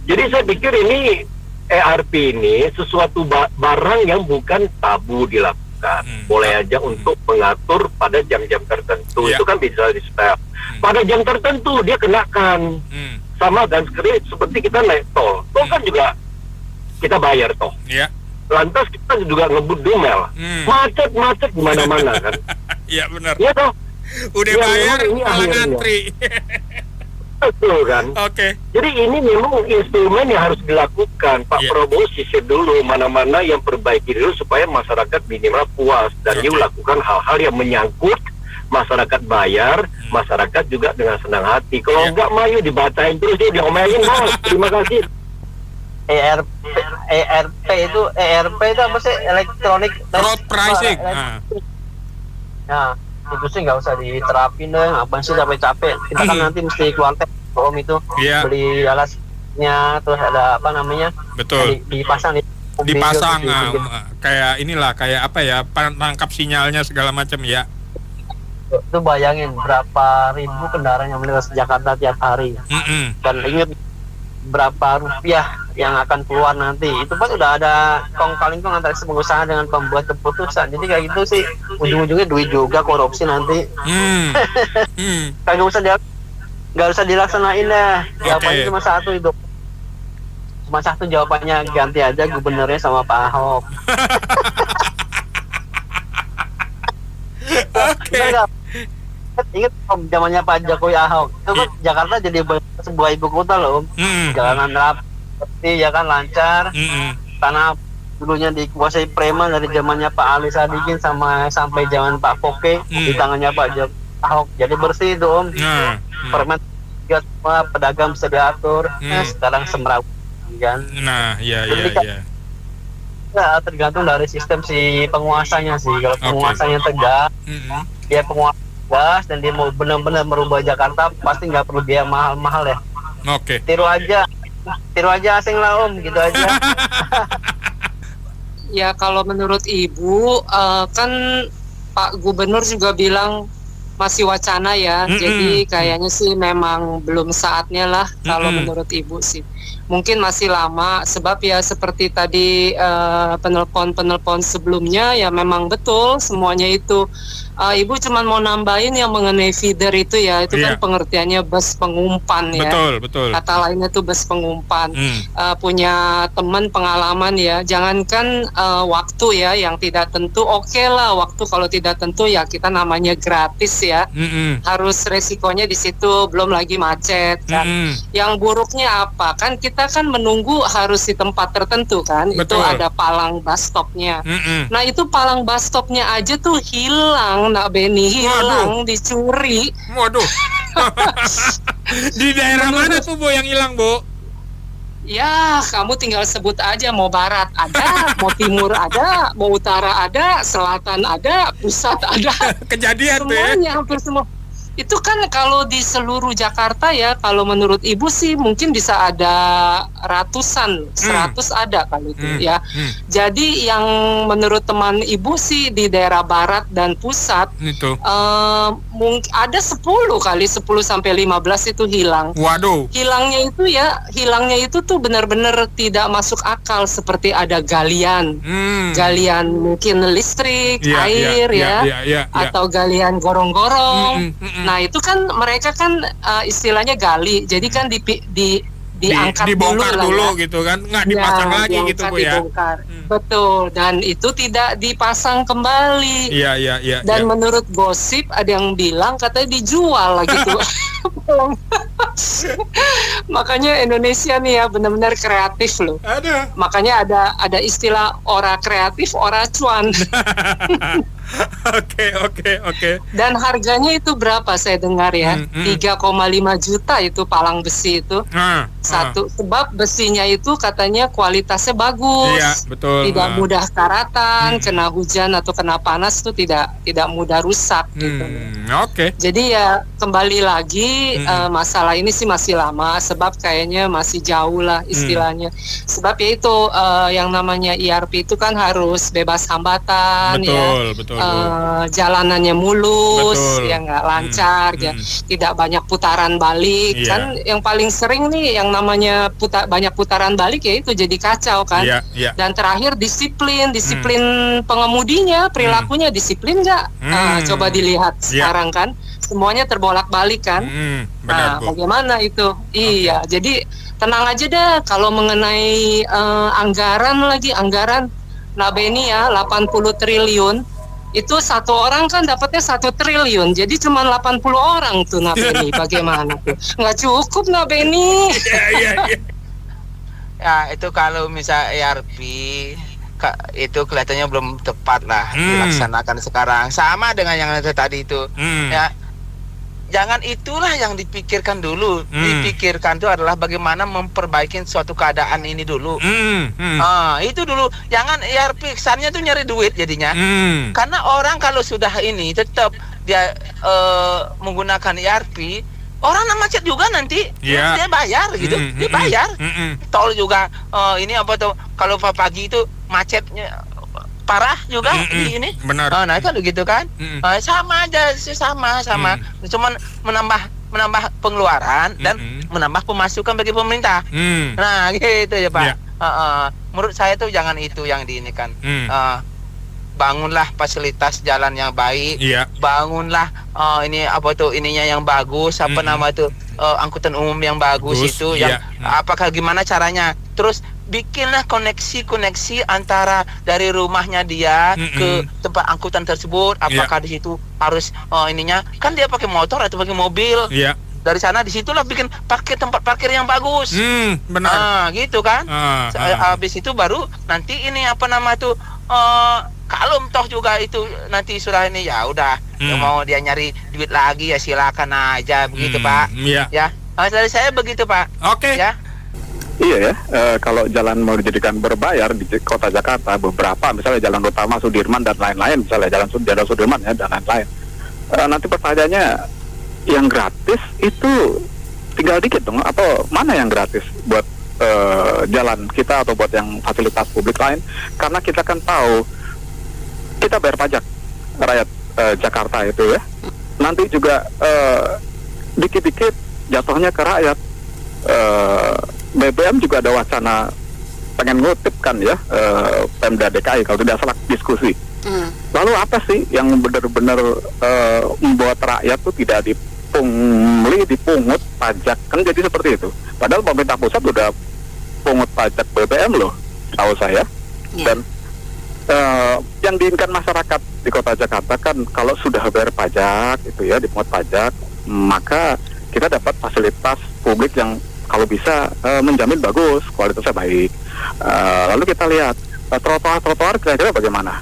Jadi saya pikir ini ERP ini sesuatu barang yang bukan tabu dilakukan. Boleh aja untuk mengatur pada jam-jam tertentu, itu kan bisa di-step. Pada jam tertentu dia kenakan. Sama dan seperti kita naik tol kan juga kita bayar toh. Lantas kita juga ngebut dumel, macet di mana-mana kan. Iya benar. Iya toh. Udah bayar malah ngantri. Betul kan. Jadi ini memang instrumen yang harus dilakukan. Pak Prabowo sisir dulu mana-mana yang perbaiki dulu supaya masyarakat minimal puas dan dia lakukan hal-hal yang menyangkut masyarakat bayar, masyarakat juga dengan senang hati. Kalau enggak mayu dibacain terus dia diomelin, bos. Terima kasih. ERP itu apa sih? Electronic Road Pricing. Nah, itu sih nggak usah diterapin deh. Ngapain sih capek-capek? Kita kan nanti mesti keluar om itu beli alasnya, terus ada apa namanya? Betul. Dipasang kayak inilah, kayak apa ya? Penangkap sinyalnya segala macam ya. Itu bayangin berapa ribu kendaraan yang melintas Jakarta tiap hari. Dan ingat berapa rupiah yang akan keluar nanti. Itu kan udah ada kong-kali-kong antara pengusaha dengan pembuat keputusan. Jadi kayak gitu sih ujung-ujungnya duit juga, korupsi nanti. Nggak usah dilaksanain deh. Jawabannya cuma satu itu. Cuma satu jawabannya, ganti aja gubernurnya sama Pak Ahok. Ingat zamannya Pak Jokowi, Ahok itu kan Jakarta jadi sebuah ibu kota loh. Jalanan rapi, ya kan, lancar. Tanah dulunya dikuasai preman dari zamannya Pak Ali Sadikin sampai zaman Pak Foke di tangannya Pak Jokowi, Ahok, jadi bersih itu om. Preman juga semua, pedagang bisa diatur. Sekarang semrawut kan. Iya. Ya, tergantung dari sistem si penguasanya sih. Kalau penguasanya tegak, dia penguasa gas dan dia mau benar-benar merubah Jakarta, pasti nggak perlu biaya mahal-mahal ya. Oke. Tiru aja asing lah Om, gitu aja. Ya kalau menurut Ibu kan Pak Gubernur juga bilang masih wacana ya, jadi kayaknya sih memang belum saatnya lah kalau menurut Ibu sih. Mungkin masih lama, sebab ya seperti tadi penelpon sebelumnya ya memang betul semuanya itu. Ibu cuma mau nambahin yang mengenai feeder itu ya, itu kan pengertiannya bus pengumpan ya. Betul. Kata lainnya tuh bus pengumpan. Punya teman pengalaman ya, jangankan waktu ya yang tidak tentu, oke lah waktu kalau tidak tentu ya kita namanya gratis ya. Harus resikonya di situ, belum lagi macet kan. Yang buruknya apa? Kan kita kan menunggu harus di tempat tertentu kan. Betul. Itu ada palang bus stopnya. Nah itu palang bus stopnya aja tuh hilang, Nak Beni, hilang. Waduh. Dicuri. Waduh. Di daerah mana tuh Bu yang hilang Bu? Ya, kamu tinggal sebut aja, mau barat ada, mau timur ada, mau utara ada, selatan ada, pusat ada. Kejadian tuh ya? Semuanya, hampir semua. Itu kan kalau di seluruh Jakarta ya, kalau menurut Ibu sih mungkin bisa ada ratusan, 100 ada kali itu ya. Jadi yang menurut teman Ibu sih di daerah barat dan pusat itu mungkin ada 10 kali, 10 sampai 15 itu hilang. Waduh. Hilangnya itu tuh benar-benar tidak masuk akal, seperti ada galian mungkin listrik, air atau galian gorong-gorong. Nah itu kan mereka kan istilahnya gali, jadi kan diangkat dibongkar dulu ya. Gitu kan, nggak dipasang lagi gitu Bu ya. Betul, dan itu tidak dipasang kembali. Iya. Dan menurut gosip ada yang bilang katanya dijual gitu. Makanya Indonesia nih ya benar-benar kreatif loh. Makanya ada istilah ora kreatif, ora cuan. Oke. Dan harganya itu berapa saya dengar ya? 3,5 juta itu palang besi itu. Satu, sebab besinya itu katanya kualitasnya bagus. Iya, betul. Tidak mudah karatan, kena hujan atau kena panas itu tidak mudah rusak gitu. Oke. Jadi ya kembali lagi masalah ini sih masih lama, sebab kayaknya masih jauh lah istilahnya. Sebab ya itu yang namanya ERP itu kan harus bebas hambatan. Betul. Jalanannya mulus, ya nggak lancar, ya tidak banyak putaran balik. Kan yang paling sering nih yang namanya banyak putaran balik ya itu jadi kacau kan. Dan terakhir disiplin pengemudinya, perilakunya disiplin nggak? Coba dilihat sekarang kan semuanya terbolak-balik kan. Benar, bagaimana itu? Iya, jadi tenang aja dah kalau mengenai anggaran Nak Beni ya 80 triliun. Itu satu orang kan dapatnya 1 triliun, jadi cuma 80 orang tuh Nak Beni. Bagaimana tuh? Nggak cukup Nak Beni. Ya itu kalau misal ERP itu kelihatannya belum tepat lah dilaksanakan sekarang. Sama dengan yang tadi itu. Ya, jangan itulah yang dipikirkan dulu. Dipikirkan itu adalah bagaimana memperbaiki suatu keadaan ini dulu. Itu dulu. Jangan ERP kesannya tuh nyari duit jadinya. Karena orang kalau sudah ini tetap dia menggunakan ERP, orang macet juga nanti. Dia bayar gitu. Dia bayar. Tol juga ini apa tuh kalau pagi itu macetnya parah juga ini. Benar. Nah kan begitu kan. Sama aja sama. Cuman menambah pengeluaran dan menambah pemasukan bagi pemerintah. Nah gitu ya Pak. Menurut saya tuh jangan itu yang diinikan. Bangunlah fasilitas jalan yang baik. Bangunlah ini apa tuh ininya yang bagus, apa nama tuh angkutan umum yang bagus itu yang apakah gimana caranya. Terus bikinlah koneksi antara dari rumahnya dia ke tempat angkutan tersebut. Apakah di situ harus ininya kan dia pakai motor atau pakai mobil. Dari sana disitulah bikin tempat parkir yang bagus. Benar. Gitu kan. Habis itu baru nanti ini apa nama tuh kalau toh juga itu nanti sudah ini ya udah mau dia nyari duit lagi ya silakan aja begitu Pak. Ya. Dari saya begitu Pak. Oke. Ya. Iya ya, kalau jalan mau dijadikan berbayar di kota Jakarta beberapa, misalnya Jalan Utama Sudirman dan lain-lain, misalnya Jalan Sudirman ya dan lain-lain. nanti pertanyaannya yang gratis itu tinggal dikit dong, atau mana yang gratis buat jalan kita atau buat yang fasilitas publik lain, karena kita kan tahu kita bayar pajak rakyat Jakarta itu ya, nanti juga dikit-dikit jatuhnya ke rakyat. BBM juga ada wacana pengen ngutip kan ya, Pemda DKI kalau tidak salah diskusi. Lalu apa sih yang benar-benar membuat rakyat tuh tidak dipungut pajak, kan jadi seperti itu. Padahal pemerintah pusat udah pungut pajak BBM loh, tahu saya. Dan yang diinginkan masyarakat di kota Jakarta kan kalau sudah bayar pajak itu ya, dipungut pajak, maka kita dapat fasilitas publik yang kalau bisa menjamin bagus, kualitasnya baik. Lalu kita lihat trotoar kira-kira bagaimana.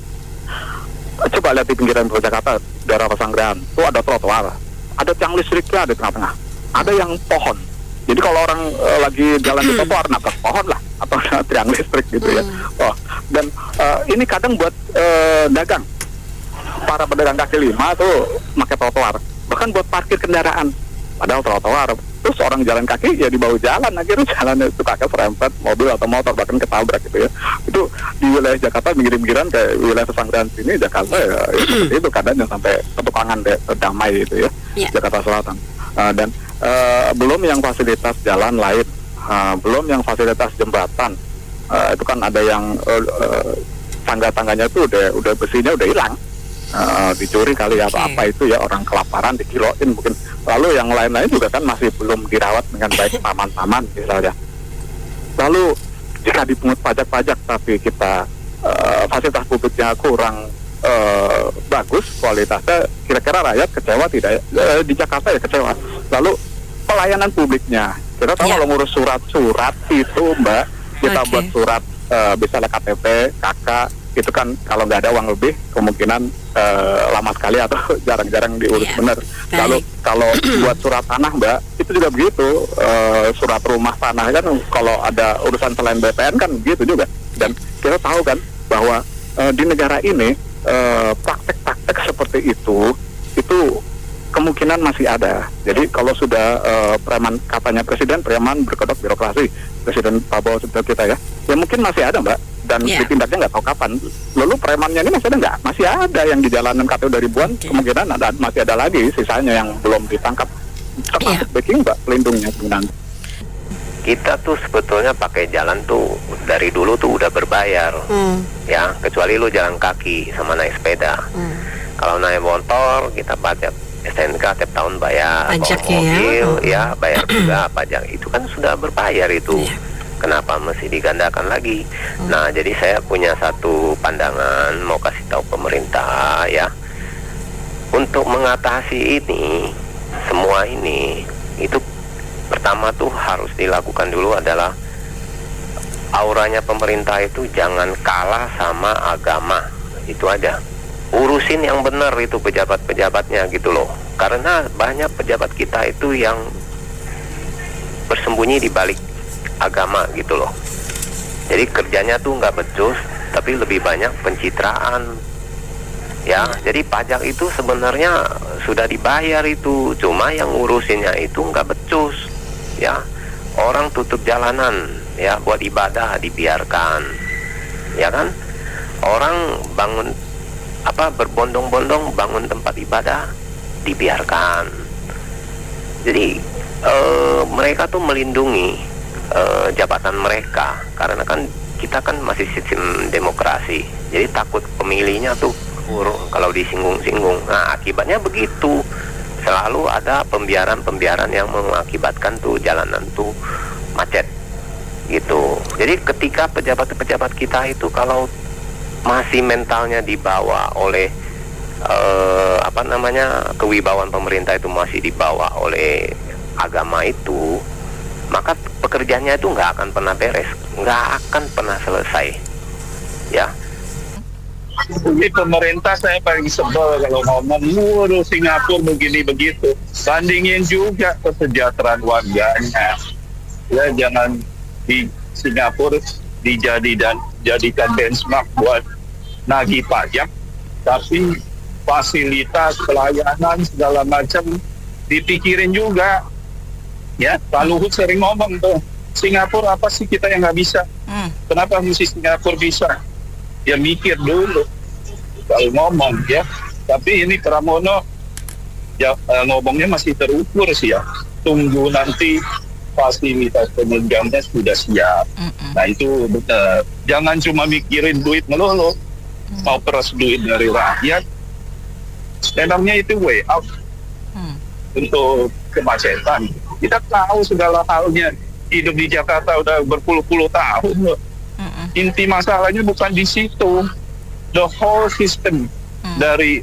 Coba lihat di pinggiran Jakarta, daerah Pesanggerahan, tuh ada trotoar, ada tiang listriknya di tengah-tengah, ada yang pohon. Jadi kalau orang lagi jalan di trotoar, nabrak pohon lah, atau tiang listrik gitu ya. Dan ini kadang buat dagang, para pedagang kaki lima tuh pakai trotoar, bahkan buat parkir kendaraan. Padahal trotoar, terus orang jalan kaki ya di bawah jalan, akhirnya jalan itu kakek serempet mobil atau motor, bahkan ketabrak gitu ya. Itu di wilayah Jakarta, pinggir-pinggiran kayak wilayah Pesanggerahan sini, Jakarta ya seperti itu kadang sampai petukangan damai gitu ya, Jakarta Selatan. Dan belum yang fasilitas jalan lain, belum yang fasilitas jembatan, itu kan ada yang tangga-tangganya tuh udah besinya udah hilang, dicuri kali ya, atau apa itu ya, orang kelaparan dikiloin mungkin. Lalu yang lain-lain juga kan masih belum dirawat dengan baik, taman-taman misalnya. Lalu jika dipungut pajak-pajak tapi kita fasilitas publiknya kurang bagus kualitasnya, kira-kira rakyat kecewa tidak? Di Jakarta ya kecewa. Lalu pelayanan publiknya, kita tahu kalau ngurus surat-surat itu Mbak, kita buat surat misalnya KTP, KK, itu kan kalau nggak ada uang lebih kemungkinan lama sekali atau jarang-jarang diurus benar. Lalu kalau buat surat tanah Mbak, itu juga begitu, surat rumah tanah kan kalau ada urusan selain BPN kan begitu juga. Dan kita tahu kan bahwa di negara ini praktek-praktek seperti itu kemungkinan masih ada. Jadi kalau sudah preman, katanya presiden preman berkedok birokrasi, Presiden Prabowo Subianto kita ya mungkin masih ada Mbak, dan ditindaknya nggak tahu kapan. Lalu premannya ini masih ada nggak? Masih ada yang di jalanan KTU dari ribuan, kemungkinan masih ada lagi sisanya yang belum ditangkap. Termasuk backing Mbak, pelindungnya sebenarnya. Kita tuh sebetulnya pakai jalan tuh dari dulu tuh udah berbayar, ya, kecuali lu jalan kaki sama naik sepeda. Kalau naik motor kita pajak STNK tiap tahun bayar, mobil ya bayar juga pajak, itu kan sudah berbayar itu. Kenapa mesti digandakan lagi? Nah, jadi saya punya satu pandangan mau kasih tahu pemerintah ya, untuk mengatasi ini semua ini, itu pertama tuh harus dilakukan dulu adalah auranya pemerintah itu jangan kalah sama agama, itu aja. Urusin yang benar itu pejabat-pejabatnya gitu loh, karena banyak pejabat kita itu yang bersembunyi di balik agama gitu loh. Jadi kerjanya tuh nggak becus, tapi lebih banyak pencitraan ya. Jadi pajak itu sebenarnya sudah dibayar itu, cuma yang ngurusinnya itu nggak becus ya. Orang tutup jalanan ya buat ibadah dibiarkan ya kan. Orang bangun berbondong-bondong bangun tempat ibadah dibiarkan. Jadi mereka tuh melindungi jabatan mereka, karena kan kita kan masih sistem demokrasi, jadi takut pemilihnya tuh kalau disinggung-singgung. Nah, akibatnya begitu, selalu ada pembiaran yang mengakibatkan tuh jalanan tuh macet gitu. Jadi ketika pejabat-pejabat kita itu kalau masih mentalnya dibawa oleh kewibawaan pemerintah itu masih dibawa oleh agama itu, maka pekerjaannya itu nggak akan pernah beres, nggak akan pernah selesai ya. Ini pemerintah saya paling sebel kalau ngomong waduh Singapura begini begitu, bandingin juga kesejahteraan warganya ya. Jangan di Singapura jadikan benchmark buat nagih pajak, tapi fasilitas, pelayanan, segala macam dipikirin juga. Ya, Pak Luhut sering ngomong tuh, Singapura apa sih kita yang nggak bisa? Kenapa mesti Singapura bisa? Ya mikir dulu kalau ngomong ya. Tapi ini Pramono ya ngomongnya masih terukur sih ya. Tunggu nanti fasilitas penunjangnya sudah siap. Nah itu benar. Jangan cuma mikirin duit melulu. Mau peras duit dari rakyat. Sebenarnya itu way out untuk kemacetan. Kita tahu segala halnya. Hidup di Jakarta udah berpuluh-puluh tahun loh. Inti masalahnya bukan di situ. The whole system dari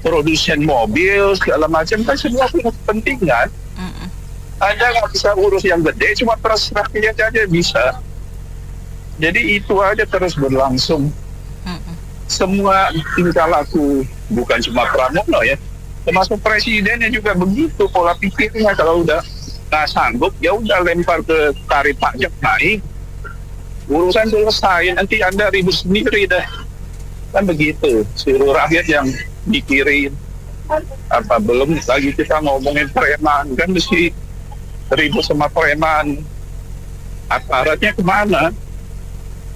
produsen mobil segala macam kan semua punya kepentingan. Anda nggak bisa urus yang gede, cuma peras rakyat aja bisa. Jadi itu aja terus berlangsung. Semua tingkah laku bukan cuma Pramono ya, termasuk presidennya juga begitu pola pikirnya. Kalau udah nggak sanggup ya udah lempar ke tarif pajak naik, urusan selesai, nanti Anda ribut sendiri dah. Kan begitu, seluruh rakyat yang mikirin. Apa belum lagi kita ngomongin preman, kan mesti ribut sama preman. Aparatnya kemana?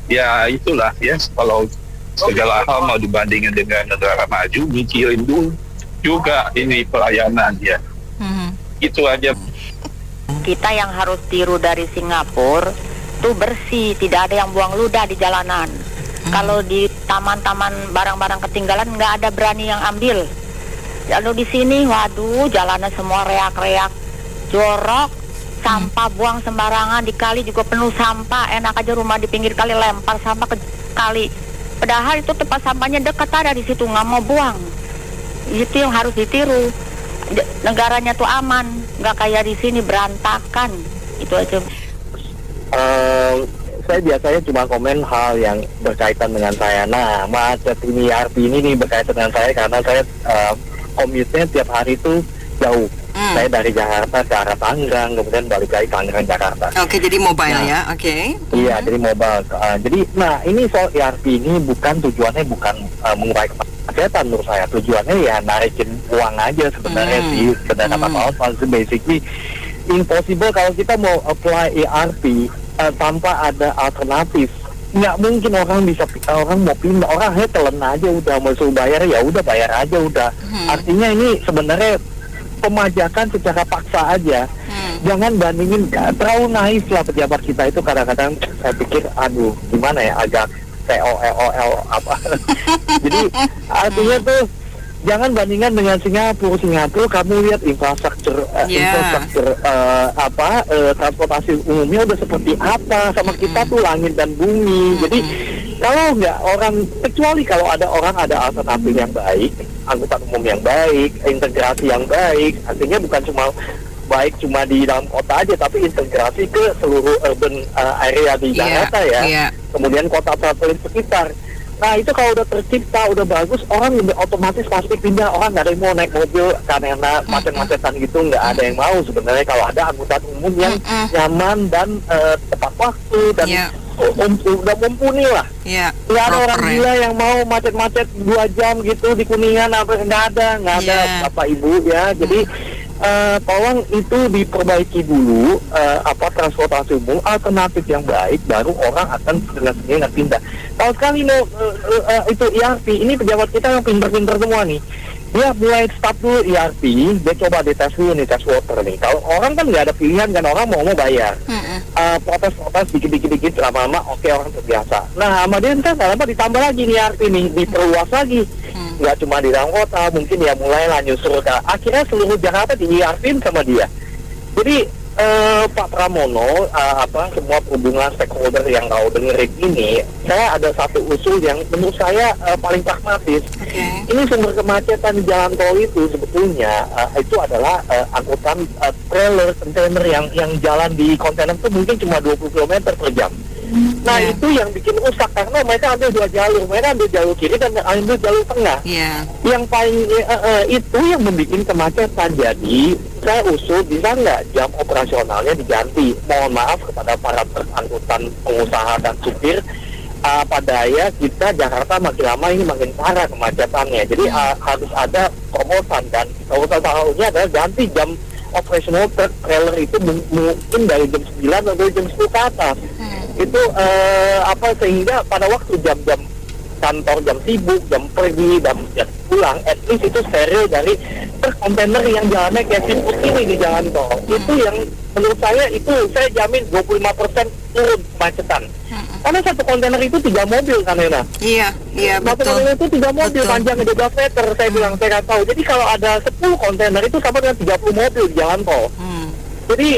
Ya itulah ya, kalau segala hal mau dibandingin dengan negara maju, mikirin dulu juga ini pelayanan ya. Itu aja. Kita yang harus tiru dari Singapura tuh bersih, tidak ada yang buang ludah di jalanan. Kalau di taman-taman barang-barang ketinggalan nggak ada berani yang ambil. Lalu di sini, waduh, jalanan semua reak-reak, jorok, sampah buang sembarangan, di kali juga penuh sampah. Enak aja rumah di pinggir kali lempar sampah ke kali. Padahal itu tempat sampahnya dekat, ada di situ, nggak mau buang. Itu yang harus ditiru. Negaranya tuh aman, nggak kayak di sini berantakan. Itu aja. Saya biasanya cuma komen hal yang berkaitan dengan saya. Nah, macet ini ERP ini nih berkaitan dengan saya karena saya commute-nya tiap hari itu jauh. Saya dari Jakarta ke arah Tangerang, kemudian balik lagi ke Tangerang Jakarta. Oke, jadi mobile ya, oke. Iya, jadi mobile. Jadi, nah ini soal ERP ini tujuannya bukan mengurai kemacetan menurut saya. Tujuannya ya narikin uang aja sebenarnya sih. Sebenarnya kata basically impossible kalau kita mau apply ERP tanpa ada alternatif. Nggak mungkin orang mau pindah, orang telan aja udah mau suruh bayar ya udah bayar aja udah. Artinya ini sebenarnya pemajakan secara paksa aja. Jangan bandingin, terlalu naif lah pejabat kita itu kadang-kadang saya pikir aduh gimana ya agak TOL apa. Jadi artinya tuh jangan bandingkan dengan Singapura. Kamu lihat infrastruktur transportasi umumnya udah seperti apa, sama kita tuh langit dan bumi. Jadi kalau nggak orang, kecuali kalau ada alternatif yang baik, angkutan umum yang baik, integrasi yang baik, artinya bukan cuma di dalam kota aja, tapi integrasi ke seluruh urban area di Jakarta kemudian kota satelit sekitar. Nah itu kalau udah tercipta, udah bagus, orang otomatis pasti pindah. Orang nggak ada yang mau naik mobil karena macet-macetan gitu, nggak ada yang mau sebenarnya kalau ada angkutan umum yang nyaman dan tepat waktu dan udah mumpuni lah. Nggak ada orang gila yang mau macet-macet 2 jam gitu di Kuningan, nggak ada Bapak Ibu ya. Jadi tolong itu diperbaiki dulu transportasi umum alternatif yang baik, baru orang akan dengan sendirinya pindah. Kalau sekali mau itu ERP, ini pejabat kita yang pinter-pinter semua nih. Dia mulai start dulu ERP, dia coba dites dulu nih, tes water nih. Kalau orang kan nggak ada pilihan kan, orang mau bayar. Protes dikit-dikit lama-lama oke, orang terbiasa. Nah sama dia kan lama ditambah lagi nih ERP nih, diperluas lagi. Nggak cuma di dalam kota, mungkin ya mulailah nyusul. Akhirnya seluruh Jakarta di ERP-in sama dia. Jadi Pak Pramono, semua hubungan stakeholder yang kau dengerin ini, saya ada satu usul yang menurut saya paling pragmatis. Ini sumber kemacetan di jalan tol itu sebetulnya itu adalah angkutan trailer, kontainer yang jalan di kontainer itu mungkin cuma 20 km per jam. Nah itu yang bikin rusak karena mereka ambil 2 jalur, mereka ambil jalur kiri dan ambil jalur tengah. Yang paling itu yang membuat kemacetan. Jadi saya usul bisa nggak jam operasionalnya diganti. Mohon maaf kepada para angkutan pengusaha dan supir, apa daya kita Jakarta makin lama ini makin parah kemacetannya. Jadi harus ada terobosan, dan terobosan satunya adalah ganti jam operasional trailer itu mungkin dari jam 9 atau jam 10 ke atas. Itu sehingga pada waktu jam-jam kantor, jam sibuk, jam pergi, jam pulang, at least itu steril dari kontainer yang jalannya kayak siput ini di jalan tol. Itu yang menurut saya saya jamin 25% turun kemacetan. Karena satu kontainer itu 3 mobil kan, Ena? Iya, betul. Satu kontainer itu 3 mobil, panjangnya 12 meter, saya bilang, saya nggak tahu. Jadi kalau ada 10 kontainer itu sama dengan 30 mobil di jalan tol. Jadi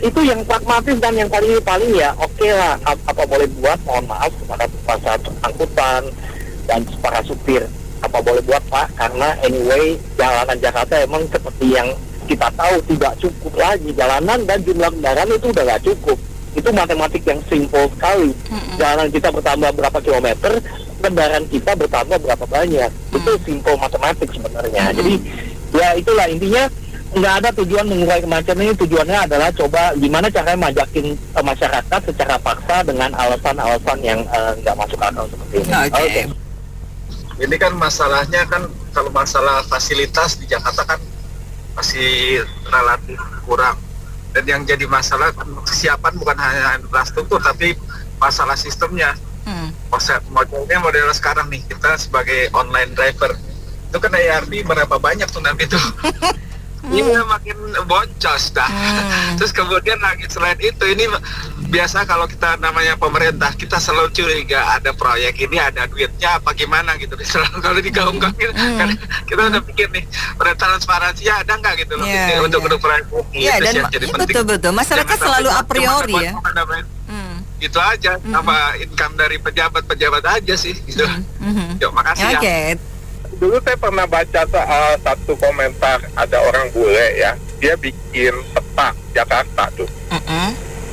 itu yang pragmatis dan yang paling ya oke lah, apa boleh buat, mohon maaf kepada pasar angkutan dan para supir, apa boleh buat Pak, karena anyway jalanan Jakarta emang seperti yang kita tahu tidak cukup lagi jalanan, dan jumlah kendaraan itu udah nggak cukup. Itu matematik yang simple sekali. Jalanan kita bertambah berapa kilometer, kendaraan kita bertambah berapa banyak. Itu simple matematik sebenarnya. Jadi ya itulah intinya. Nggak ada tujuan mengurai kemacetan, ini tujuannya adalah coba gimana caranya majakin masyarakat secara paksa dengan alasan-alasan yang nggak masuk akal seperti ini. Oke. Ini kan masalahnya kan, kalau masalah fasilitas di Jakarta kan masih relatif kurang, dan yang jadi masalah kesiapan bukan hanya infrastruktur tapi masalah sistemnya. Modelnya model sekarang nih, kita sebagai online driver itu kan ERP berapa banyak tuh nanti tuh. Ini makin boncos dah. Terus kemudian lagi selain itu, ini biasa kalau kita namanya pemerintah, kita selalu curiga ada proyek ini ada duitnya apa gimana gitu. Selalu kalau digaung-gaungin kan kita udah pikir nih, transparansi ada nggak gitu loh untuk proyek ini. Iya, dan betul-betul masyarakat selalu a priori ya. Itu aja, sama income dari pejabat-pejabat aja sih gitu. Yuk, makasih ya. Dulu saya pernah baca satu komentar, ada orang bule ya, dia bikin peta Jakarta tuh.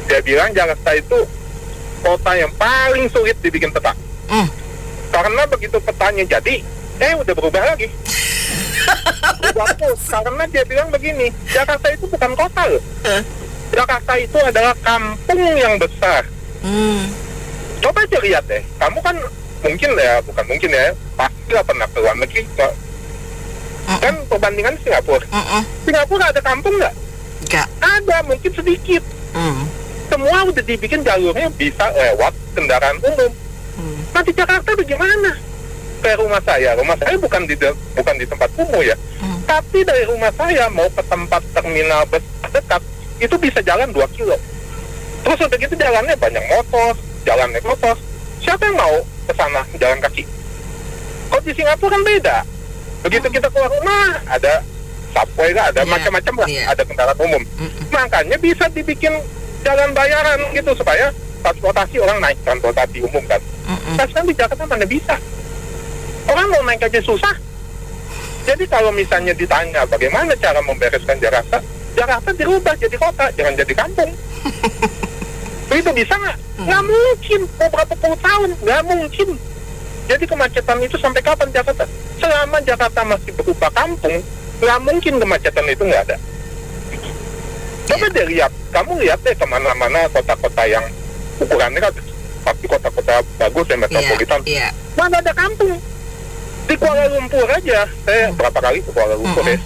Dia bilang Jakarta itu kota yang paling sulit dibikin peta. Karena begitu petanya jadi, udah berubah lagi. Karena dia bilang begini, Jakarta itu bukan kota loh. Jakarta itu adalah kampung yang besar. Coba aja lihat deh, kamu kan bukan mungkin ya, pasti lah pernah ke luar negeri kan, perbandingan Singapura. Singapura ada kampung nggak? Ada, mungkin sedikit. Semua udah dibikin jalurnya bisa lewat kendaraan umum. Nah di Jakarta bagaimana? Kayak rumah saya bukan di tempat umum ya, tapi dari rumah saya mau ke tempat terminal bus dekat itu bisa jalan 2 kilo. Terus udah gitu jalannya banyak motor, jalannya kotor. Siapa yang mau ke sana jalan kaki? Kalau di Singapura kan beda. Begitu kita keluar rumah, ada subway lah, ada macam-macam lah, ada kendaraan umum. Makanya bisa dibikin jalan bayaran gitu supaya transportasi orang naik transportasi umum kan. Tapi kan di Jakarta mana bisa? Orang mau naik aja susah. Jadi kalau misalnya ditanya bagaimana cara membereskan Jakarta, Jakarta dirubah jadi kota, jangan jadi kampung. Itu bisa nggak? Nggak mungkin. Mau berapa puluh tahun? Nggak mungkin. Jadi kemacetan itu sampai kapan Jakarta? Selama Jakarta masih berupa kampung, nggak mungkin kemacetan itu nggak ada. Coba deh lihat, kamu lihat deh kemana-mana kota-kota yang ukurannya kan pasti kota-kota bagus ya, metropolitan. Mana ada kampung? Di Kuala Lumpur aja, saya berapa kali ke Kuala Lumpur ya.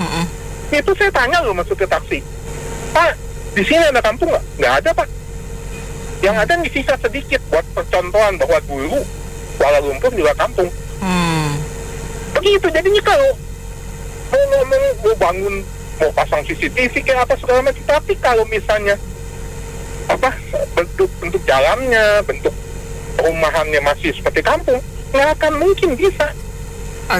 Itu saya tanya loh masuk ke taksi, Pak, di sini ada kampung nggak? Nggak ada Pak. Yang ada sisa sedikit buat percontohan bahwa dulu Kuala Lumpur juga kampung. Begitu, jadinya kalau mau ngomong, mau bangun, mau pasang CCTV kayak apa segala macam, tapi kalau misalnya bentuk jalannya, bentuk perumahannya masih seperti kampung, nggak akan mungkin bisa.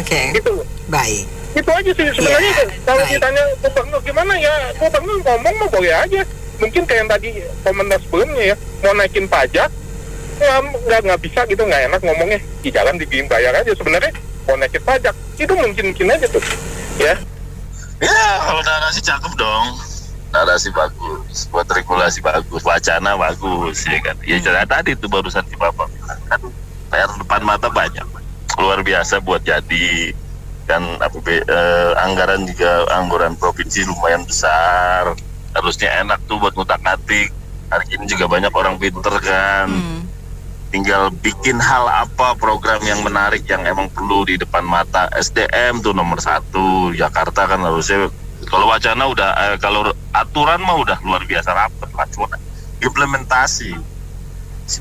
Gitu. Baik. Itu aja sih sebenarnya. Kalau ditanya gubernur gimana ya, gubernur ngomong mau boleh aja. Mungkin kayak yang tadi komentar sebelumnya ya, mau naikin pajak, nggak bisa gitu, nggak enak ngomongnya. Di jalan dibikin bayar aja sebenarnya. Mau naikin pajak itu mungkin aja tuh, ya. Ya kalau narasi cakep dong, narasi bagus, buat regulasi bagus, wacana bagus, ya kan. Ya tadi itu barusan si Bapak bilang kan, PR depan mata banyak, luar biasa buat jadi. Kan anggaran juga anggaran provinsi lumayan besar. Harusnya enak tuh buat ngutak-ngatik. Hari ini juga banyak orang pinter kan. tinggal bikin hal apa, program yang menarik yang emang perlu di depan mata. SDM tuh nomor 1. Jakarta kan harusnya, kalau wacana udah, kalau aturan mah udah luar biasa rapat lah, cuma implementasi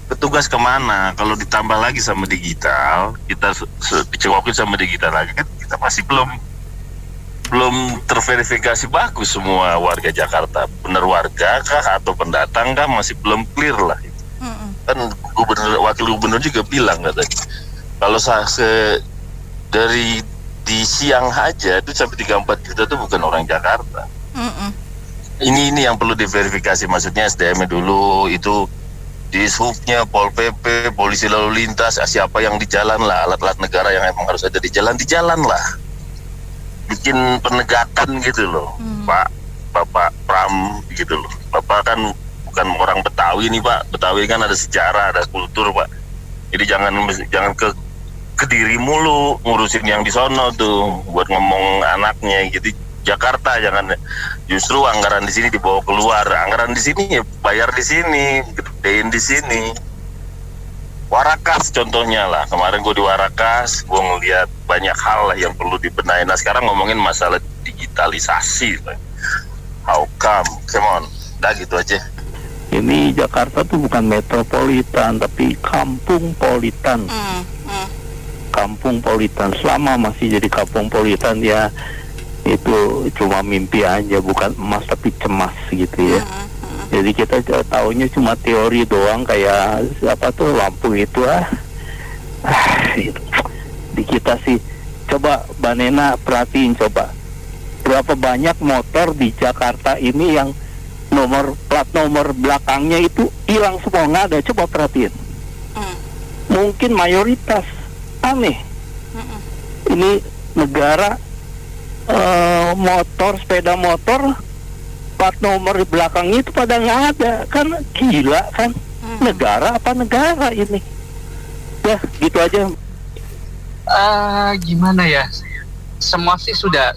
petugas kemana? Kalau ditambah lagi sama digital, kita dicekokin sama digital lagi kan, kita masih belum terverifikasi bagus semua warga Jakarta. Bener warga kah atau pendatang kah, masih belum clear lah. Kan wakil gubernur juga bilang katanya, kalau dari di siang aja itu sampai 34 juta itu bukan orang Jakarta. Ini yang perlu diverifikasi, maksudnya SDM-nya dulu, itu di SUB-nya, Pol PP, polisi lalu lintas, siapa yang di jalan lah, alat-alat negara yang emang harus ada di jalan lah. Bikin penegakan gitu loh, Bapak Pram gitu loh. Bapak kan bukan orang Betawi nih Pak, Betawi kan ada sejarah, ada kultur Pak. Jadi jangan ke diri mulu ngurusin yang di sono tuh buat ngomong anaknya gitu. Jakarta jangan, justru anggaran di sini dibawa keluar, anggaran di sini ya bayar di sini, gedein di sini. Warakas contohnya lah, kemarin gue di Warakas, gue ngeliat banyak hal lah yang perlu dibenahi. Nah sekarang ngomongin masalah digitalisasi, how come on, udah gitu aja. Ini Jakarta tuh bukan metropolitan, tapi kampung politan. Kampung politan, selama masih jadi kampung politan ya itu cuma mimpi aja, bukan emas tapi cemas gitu ya. Jadi kita taunya cuma teori doang, kayak apa tuh lampu itu gitu. Di kita sih, coba Mbak Nena perhatiin coba, berapa banyak motor di Jakarta ini yang plat nomor belakangnya itu hilang semua, nggak ada. Coba perhatiin. Mungkin mayoritas. Aneh. Ini negara sepeda motor plat nomor di belakangnya itu pada nggak ada, kan gila kan. Negara apa negara ini? Ya gitu aja. Gimana ya? Semua sih sudah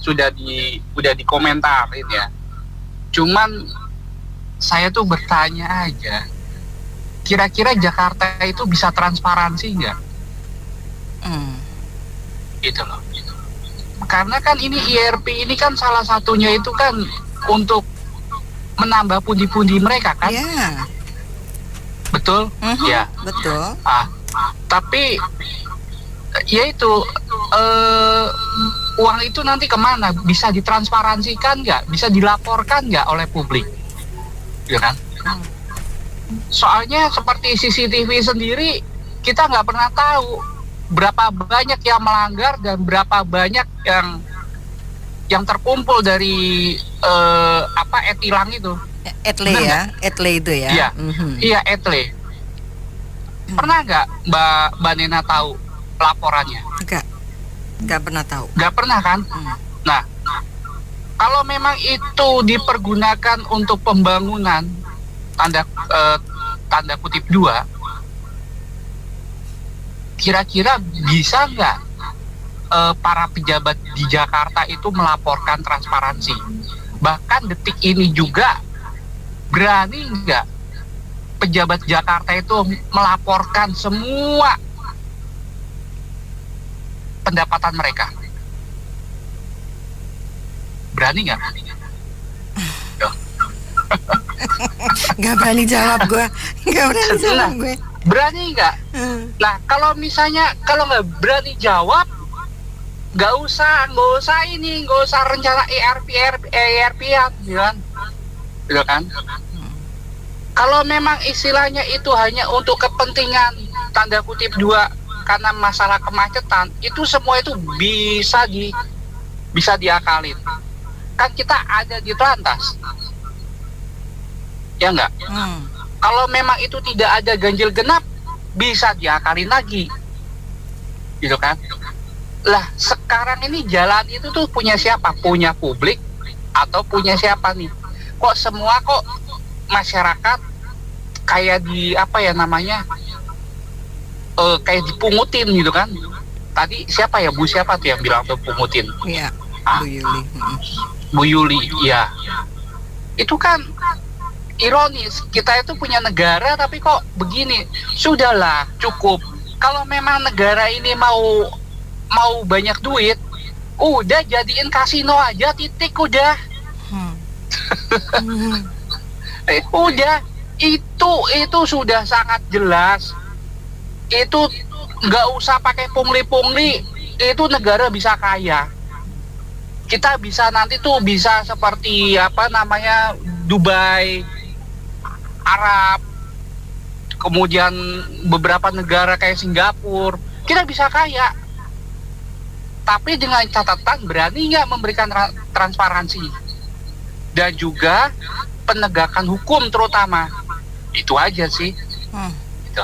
dikomentarin ya. Cuman saya tuh bertanya aja, kira-kira Jakarta itu bisa transparansi nggak? Gitu loh. Karena kan ini IRP ini kan salah satunya itu kan untuk menambah pundi-pundi mereka kan? Iya. Betul? Ya. Betul. Tapi ya itu uang itu nanti kemana? Bisa ditransparansikan nggak? Bisa dilaporkan nggak oleh publik? Ya kan? Soalnya seperti CCTV sendiri kita nggak pernah tahu berapa banyak yang melanggar dan berapa banyak yang terkumpul dari e-tilang itu. Etle ya, etle itu ya. Iya, iya etle. Pernah nggak Mbak Nena tahu laporannya? Nggak pernah tahu. Nggak pernah kan? Nah, kalau memang itu dipergunakan untuk pembangunan tanda kutip 2, kira-kira bisa nggak para pejabat di Jakarta itu melaporkan transparansi? Bahkan detik ini juga berani nggak pejabat Jakarta itu melaporkan semua pendapatan mereka? Berani nggak? Nggak berani jawab gue. Nggak berani jawab gue. Berani nggak? Nah, kalau misalnya kalau nggak berani jawab, nggak usah rencana ERP-an, gitu kan? Kalau memang istilahnya itu hanya untuk kepentingan tanda kutip 2 karena masalah kemacetan, itu semua itu bisa diakalin. Kan kita ada di Telantas, ya nggak? Kalau memang itu tidak ada ganjil genap, bisa diakalin lagi, gitu kan? Lah sekarang ini jalan itu tuh punya siapa? Punya publik atau punya siapa nih? Kok semua masyarakat kayak kayak dipungutin gitu kan? Tadi siapa ya, Bu siapa tuh yang bilang tuh pungutin? Iya, Bu Yuli. Bu Yuli, iya. Itu kan ironis, kita itu punya negara tapi kok begini. Sudahlah, cukup. Kalau memang negara ini mau banyak duit, udah jadiin kasino aja, titik, udah. Udah, itu sudah sangat jelas. Itu nggak usah pakai pungli-pungli, itu negara bisa kaya. Kita bisa nanti tuh bisa seperti Dubai, Arab, kemudian beberapa negara kayak Singapura, kita bisa kaya. Tapi dengan catatan berani nggak memberikan transparansi dan juga penegakan hukum terutama. Itu aja sih. Gitu.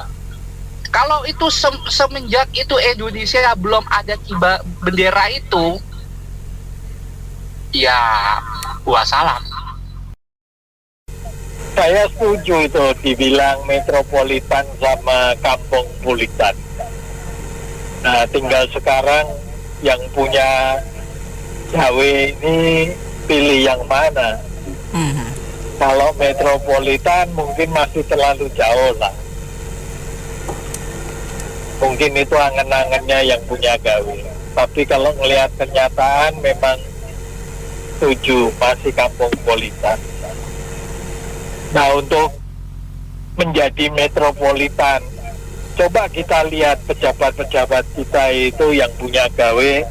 Kalau itu semenjak itu Indonesia belum ada bendera itu, ya wassalam. Saya setuju itu dibilang metropolitan sama kampung politan. Nah, tinggal sekarang yang punya gawe ini pilih yang mana. Kalau metropolitan mungkin masih terlalu jauh lah. Mungkin itu angan-angannya yang punya gawe. Tapi kalau melihat kenyataan memang setuju masih kampung politan. Nah, untuk menjadi metropolitan, coba kita lihat pejabat-pejabat kita itu yang punya gawe,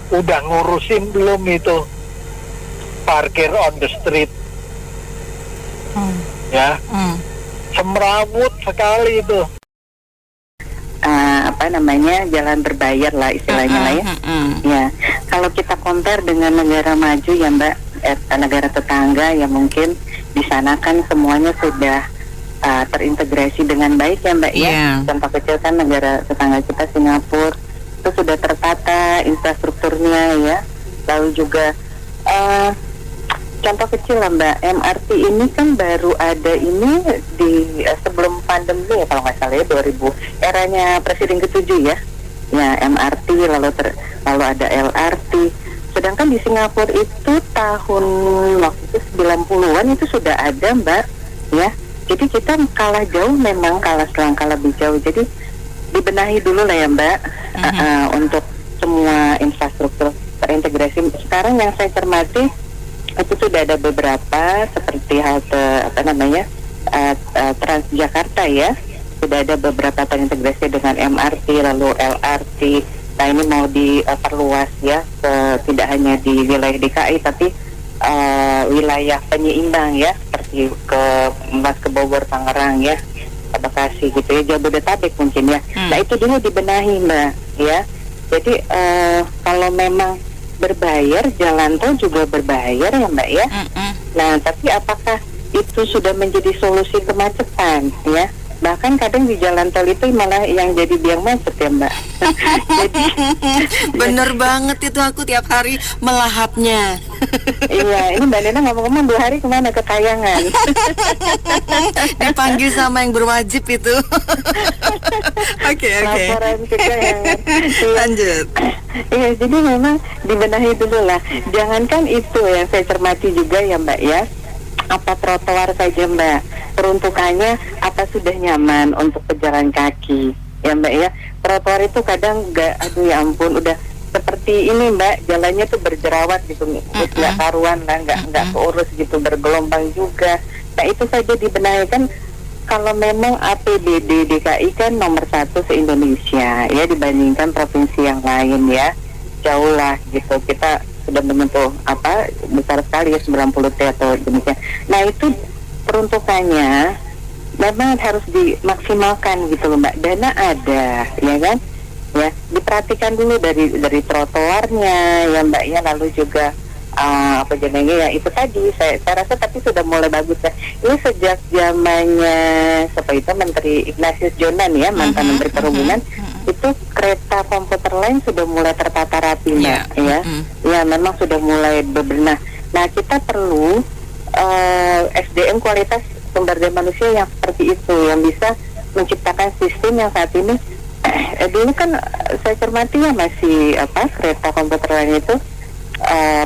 udah ngurusin belum itu parkir on the street? Ya, semrawut sekali itu. Jalan berbayar lah istilahnya lah ya. Ya, kalau kita compare dengan negara maju ya Mbak, negara tetangga ya mungkin di sana kan semuanya sudah terintegrasi dengan baik ya Mbak ya. Contoh kecil kan negara tetangga kita Singapura itu sudah tertata infrastrukturnya ya. Lalu juga contoh kecil lah Mbak, MRT ini kan baru ada ini di sebelum pandemi ya kalau nggak salah ya, 2000 eranya Presiden ke-7 ya. Ya MRT lalu ada LRT. Sedangkan di Singapura itu tahun waktu itu 90-an itu sudah ada Mbak ya. Jadi kita kalah jauh, memang kalah selangkah lebih jauh. Jadi dibenahi dulu lah ya Mbak untuk semua infrastruktur terintegrasi. Sekarang yang saya cermati itu sudah ada beberapa seperti halte Transjakarta ya, sudah ada beberapa terintegrasi dengan MRT lalu LRT. Nah ini mau diperluas ya, tidak hanya di wilayah DKI tapi wilayah penyeimbang ya, seperti ke Bogor, Tangerang ya, ke Bekasi gitu ya, Jabodetabek mungkin ya. Nah itu dulu dibenahi Mbak ya. Jadi kalau memang berbayar, jalan tol juga berbayar ya Mbak ya. Nah tapi apakah itu sudah menjadi solusi kemacetan ya? Bahkan kadang di jalan tol itu malah yang jadi biang macet ya Mbak. Jadi bener banget itu, aku tiap hari melahapnya. Iya, ini Mbak Nena ngomong-ngomong 2 hari kemana? Ke Kayangan. Dipanggil sama yang berwajib itu. Oke. Laporan ke Kayangan. Lanjut. Iya, jadi memang dibenahi dulu lah. Jangankan itu yang saya cermati juga ya Mbak ya. Apa trotoar saja Mbak, peruntukannya apa sudah nyaman untuk pejalan kaki ya Mbak ya. Trotoar itu kadang aduh ya ampun, udah seperti ini Mbak, jalannya tuh berjerawat gitu, nggak karuan lah, nggak keurus gitu, bergelombang juga. Nah itu saja dibenahi kan. Kalau memang APBD DKI kan nomor 1 se-Indonesia ya, dibandingkan provinsi yang lain ya, jauh lah gitu. Kita sudah menyentuh besar sekali ya, 90 T atau demikian. Nah itu peruntukannya memang harus dimaksimalkan gitu loh Mbak. Dana ada ya kan ya, diperhatikan dulu dari trotoarnya ya Mbak ya, lalu juga ya itu tadi saya rasa tapi sudah mulai bagus ya. Ini sejak zamannya Menteri Ignatius Jonan ya, mantan Menteri Perhubungan, itu kereta komuter lain sudah mulai tertata rapi Mbak ya. Ya memang sudah mulai bebenah. Nah kita perlu SDM kualitas sumber daya manusia yang seperti itu, yang bisa menciptakan sistem yang saat ini dulu kan saya cermati ya masih kereta komuter lain itu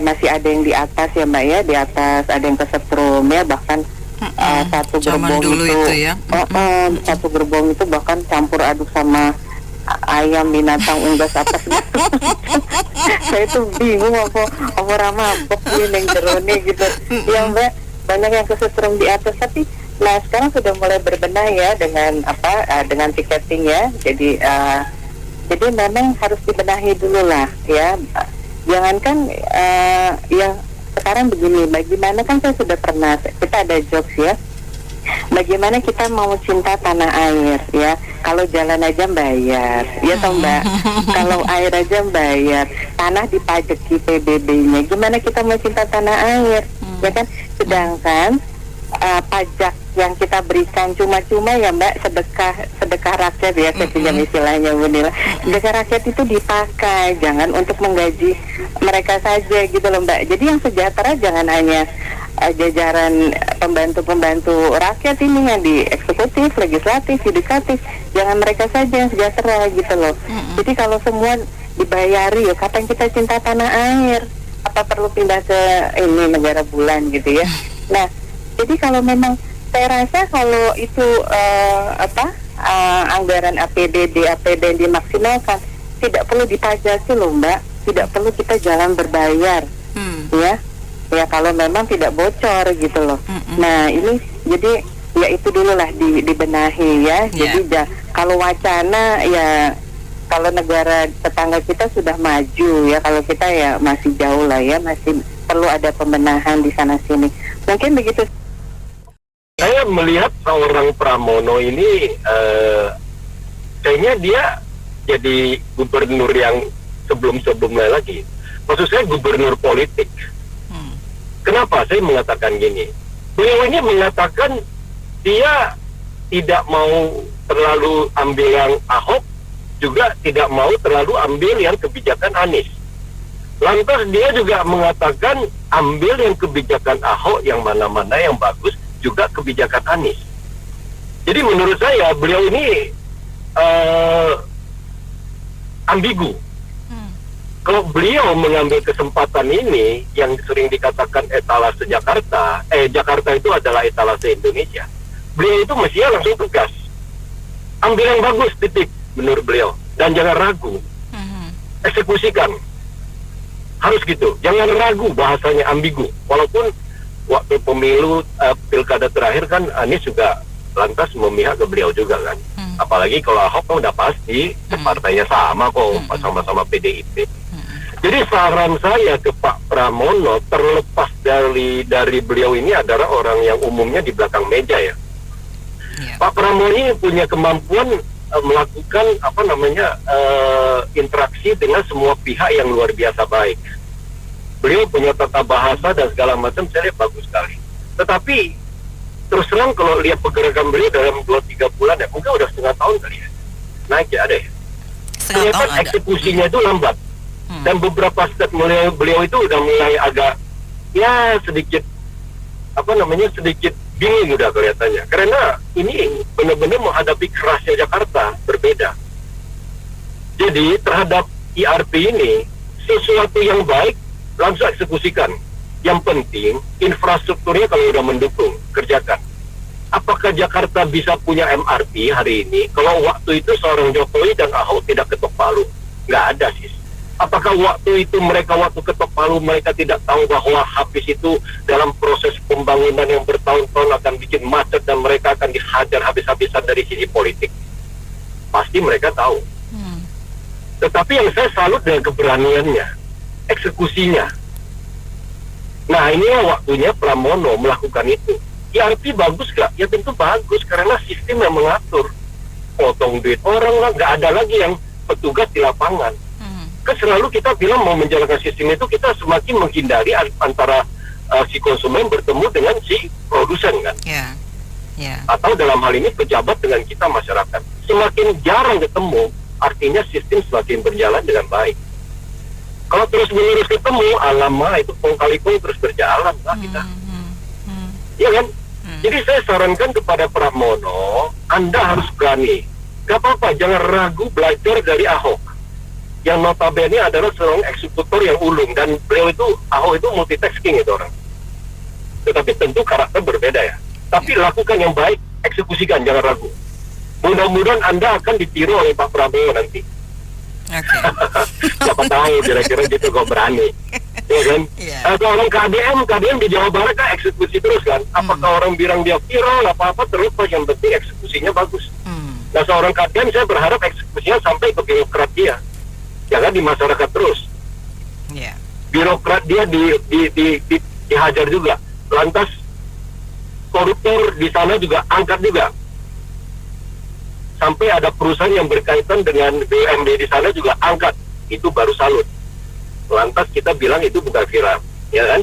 masih ada yang di atas ya Mbak ya, di atas ada yang kesetrum ya, bahkan satu Zaman gerbong dulu itu ya. Satu gerbong itu bahkan campur aduk sama ayam, binatang unggas apa segala. Saya tuh bingung apa ramabok ini yang jerone gitu. Ya Mbak, banyak yang kesetrum di atas, tapi nah sekarang sudah mulai berbenah ya dengan dengan tiketing ya. Jadi memang harus dibenahi dulu lah ya. Jangankan yang sekarang begini, bagaimana kan saya sudah pernah, kita ada jokes ya, bagaimana kita mau cinta tanah air ya, kalau jalan aja bayar ya toh Mbak, kalau air aja bayar, tanah dipajaki PBB-nya, gimana kita mau cinta tanah air ya kan, sedangkan pajak yang kita berikan cuma-cuma ya Mbak, sedekah rakyat ya, saya pinjam istilahnya Bu Nila, sedekah rakyat itu dipakai, jangan untuk menggaji mereka saja gitu loh Mbak. Jadi yang sejahtera jangan hanya jajaran pembantu-pembantu rakyat ini yang di eksekutif, legislatif, yudikatif, jangan mereka saja yang sejahtera gitu loh. Jadi kalau semua dibayari ya, kapan kita cinta tanah air? Apa perlu pindah ke ini negara bulan gitu ya? Nah, jadi kalau memang saya rasa kalau itu anggaran APBD dimaksimalkan, tidak perlu dipajaki loh Mbak, tidak perlu kita jalan berbayar ya kalau memang tidak bocor gitu loh. Nah ini jadi ya itu dulu lah dibenahi ya. Jadi kalau wacana ya, kalau negara tetangga kita sudah maju ya, kalau kita ya masih jauh lah ya, masih perlu ada pembenahan di sana sini. Mungkin begitu. Saya melihat seorang Pramono ini kayaknya dia jadi gubernur yang sebelum-sebelumnya lagi. Maksud saya gubernur politik. Kenapa saya mengatakan gini? Beliau ini mengatakan dia tidak mau terlalu ambil yang Ahok, juga tidak mau terlalu ambil yang kebijakan Anies. Lantas dia juga mengatakan ambil yang kebijakan Ahok yang mana-mana yang bagus, juga kebijakan Anies. Jadi menurut saya beliau ini ambigu. Kalau beliau mengambil kesempatan ini yang sering dikatakan etalase Jakarta, Jakarta itu adalah etalase Indonesia, beliau itu mestinya langsung tegas, ambil yang bagus, titik, menurut beliau, dan jangan ragu, eksekusikan, harus gitu, jangan ragu, bahasanya ambigu. Walaupun waktu pemilu pilkada terakhir kan Anies juga lantas memihak ke beliau juga kan. Apalagi kalau Ahok kan udah pasti partainya sama kok, sama-sama PDIP. Jadi saran saya ke Pak Pramono, terlepas dari beliau ini adalah orang yang umumnya di belakang meja ya. Pak Pramono ini punya kemampuan melakukan interaksi dengan semua pihak yang luar biasa baik. Beliau punya tata bahasa dan segala macam, saya lihat bagus sekali. Tetapi terus terang kalau lihat pergerakan beliau dalam 2-3 bulan ya, mungkin udah setengah tahun kali ya, naik ya ada ya. Ternyata eksekusinya itu lambat. Dan beberapa step beliau itu udah mulai agak ya sedikit sedikit bingung udah kelihatannya. Karena ini benar-benar menghadapi kerasnya Jakarta berbeda. Jadi terhadap IRP ini sesuatu yang baik langsung eksekusikan. Yang penting infrastrukturnya kalau udah mendukung, kerjakan. Apakah Jakarta bisa punya MRT hari ini kalau waktu itu seorang Jokowi dan Ahok tidak ketok palu? Nggak ada sih. Apakah waktu itu waktu ketok palu mereka tidak tahu bahwa habis itu dalam proses pembangunan yang bertahun-tahun akan bikin macet dan mereka akan dihajar habis-habisan dari sisi politik? Pasti mereka tahu. Tetapi yang saya salut dengan keberaniannya, eksekusinya. Nah inilah waktunya Pramono melakukan itu. IRP bagus gak? Ya tentu bagus, karena sistem yang mengatur. Potong duit orang lah, gak ada lagi yang petugas di lapangan. Kan selalu kita bilang mau menjalankan sistem itu, kita semakin menghindari antara si konsumen bertemu dengan si produsen kan. Atau dalam hal ini pejabat dengan kita masyarakat. Semakin jarang ketemu, artinya sistem semakin berjalan dengan baik. Kalau terus-menerus ketemu, alamak itu kong kali kong terus berjalan lah kita. Iya kan? Jadi saya sarankan kepada Pramono, Anda harus berani. Gak apa-apa, jangan ragu belajar dari Ahok. Yang notabene adalah seorang eksekutor yang ulung, dan beliau itu, Ahok itu multitasking itu orang. Tetapi tentu karakter berbeda ya. Tapi lakukan yang baik, eksekusikan, jangan ragu. Mudah-mudahan Anda akan ditiru oleh Pak Prabowo nanti. Siapa tahu kira-kira gitu kok berani. Ya kan? Seorang KDM di Jawa Barat kan eksekusi terus kan. Apakah orang bilang dia viral apa-apa terus, yang penting eksekusinya bagus. Nah, seorang KDM saya berharap eksekusinya sampai ke birokrat dia. Jangan di masyarakat terus. Birokrat dia dihajar juga. Lantas koruptor di sana juga angkat juga. Sampai ada perusahaan yang berkaitan dengan BUMD di sana juga angkat. Itu baru salut. Lantas kita bilang itu bukan viral, ya kan?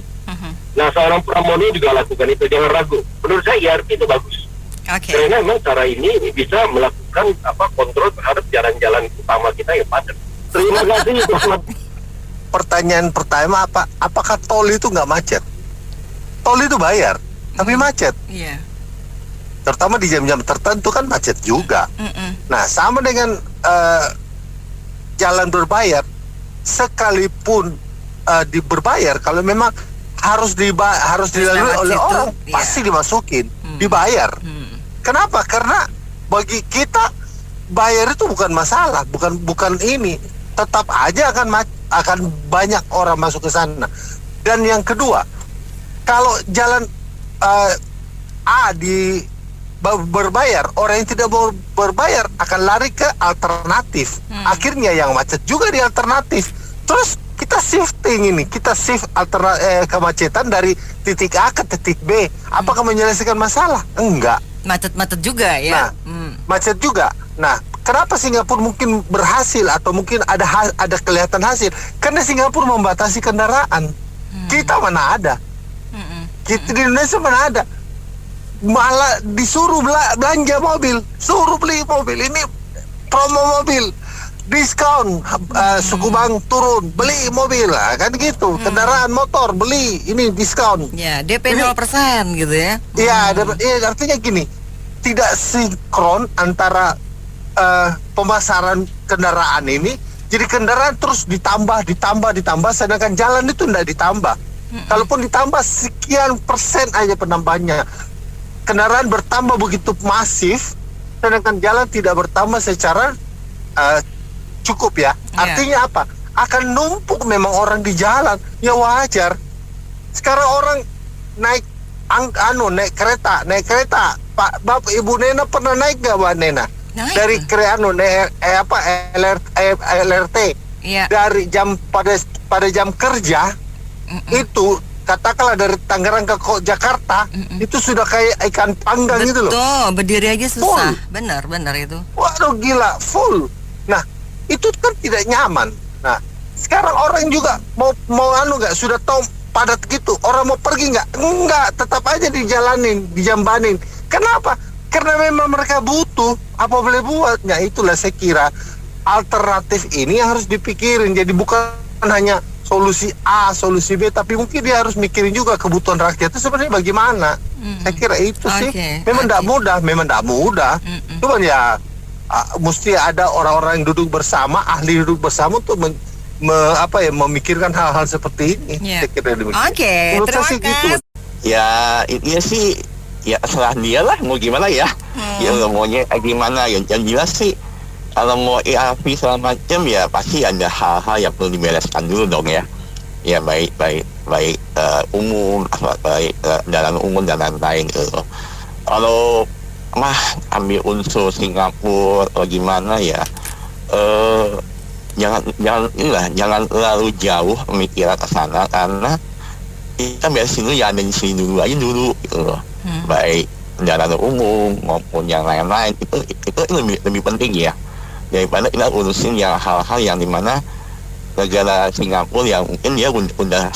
Nah, seorang Pramono juga lakukan itu, jangan ragu. Menurut saya IRP itu bagus. Karena memang cara ini bisa melakukan kontrol terhadap jalan-jalan utama kita yang padat. Terima kasih. Pertanyaan pertama apakah tol itu nggak macet? Tol itu bayar, tapi macet. Iya. Terutama di jam-jam tertentu kan macet juga. Nah, sama dengan jalan berbayar, sekalipun berbayar, kalau memang harus dilalui oleh orang, pasti dimasukin, dibayar. Kenapa? Karena bagi kita bayar itu bukan masalah, bukan ini. Tetap aja akan banyak orang masuk ke sana. Dan yang kedua, kalau jalan A berbayar, orang yang tidak mau berbayar akan lari ke alternatif. Akhirnya yang macet juga di alternatif. Terus kita shifting ini, kita shift kemacetan dari titik A ke titik B. Apakah menyelesaikan masalah? Enggak. Macet-macet juga ya. Nah, macet juga. Nah, kenapa Singapura mungkin berhasil atau mungkin ada kelihatan hasil? Karena Singapura membatasi kendaraan. Kita mana ada? Kita di Indonesia mana ada? Malah disuruh belanja mobil, suruh beli mobil, ini promo mobil, diskon, suku bank turun, beli mobil lah, kan gitu. Kendaraan motor beli, ini diskon. Ya, DP 0% gitu ya. Iya, artinya gini, tidak sinkron antara pemasaran kendaraan ini. Jadi kendaraan terus ditambah, sedangkan jalan itu tidak ditambah. Kalaupun ditambah sekian persen aja penambahannya. Kendaraan bertambah begitu masif, sedangkan jalan tidak bertambah secara cukup ya. Artinya apa? Akan numpuk memang orang di jalan. Ya wajar. Sekarang orang naik kereta. Pak, Bapak, Ibu Nena pernah naik nggak, Mbak Nena? Dari LRT. Dari jam pada jam kerja itu. Katakanlah dari Tangerang ke Jakarta, itu sudah kayak ikan panggang gitu loh. Betul, berdiri aja susah. Benar itu. Waduh, gila, full. Nah, itu kan tidak nyaman. Nah, sekarang orang juga mau nggak, sudah tahu padat gitu. Orang mau pergi nggak? Enggak, tetap aja dijalanin, dijambanin. Kenapa? Karena memang mereka butuh. Apa boleh buat? Nah, itulah saya kira alternatif ini yang harus dipikirin. Jadi bukan hanya solusi A, solusi B, tapi mungkin dia harus mikirin juga kebutuhan rakyat itu sebenarnya bagaimana. Saya kira itu sih. Memang tidak mudah. Cuman ya mesti ada orang-orang yang duduk bersama, ahli duduk bersama untuk memikirkan hal-hal seperti ini. Saya kira demikian. Terima kasih. Gitu. Ya, ini sih ya serah dia lah, mau gimana ya. Ya maunya gimana ya. Yang jelas sih kalau mau ERP segala macam ya pasti ada hal-hal yang perlu dibereskan dulu dong ya. Ya baik umum, baik jalan umum dan lain-lain gitu. Kalau ambil unsur Singapura atau gimana ya, jangan terlalu jauh pemikiran ke sana, karena kita beresin dulu ya, dari sini dulu aja dulu gitu loh. Baik jalan umum maupun yang lain-lain itu lebih penting ya, daripada kita urusin yang hal-hal yang dimana negara Singapura yang mungkin dia udah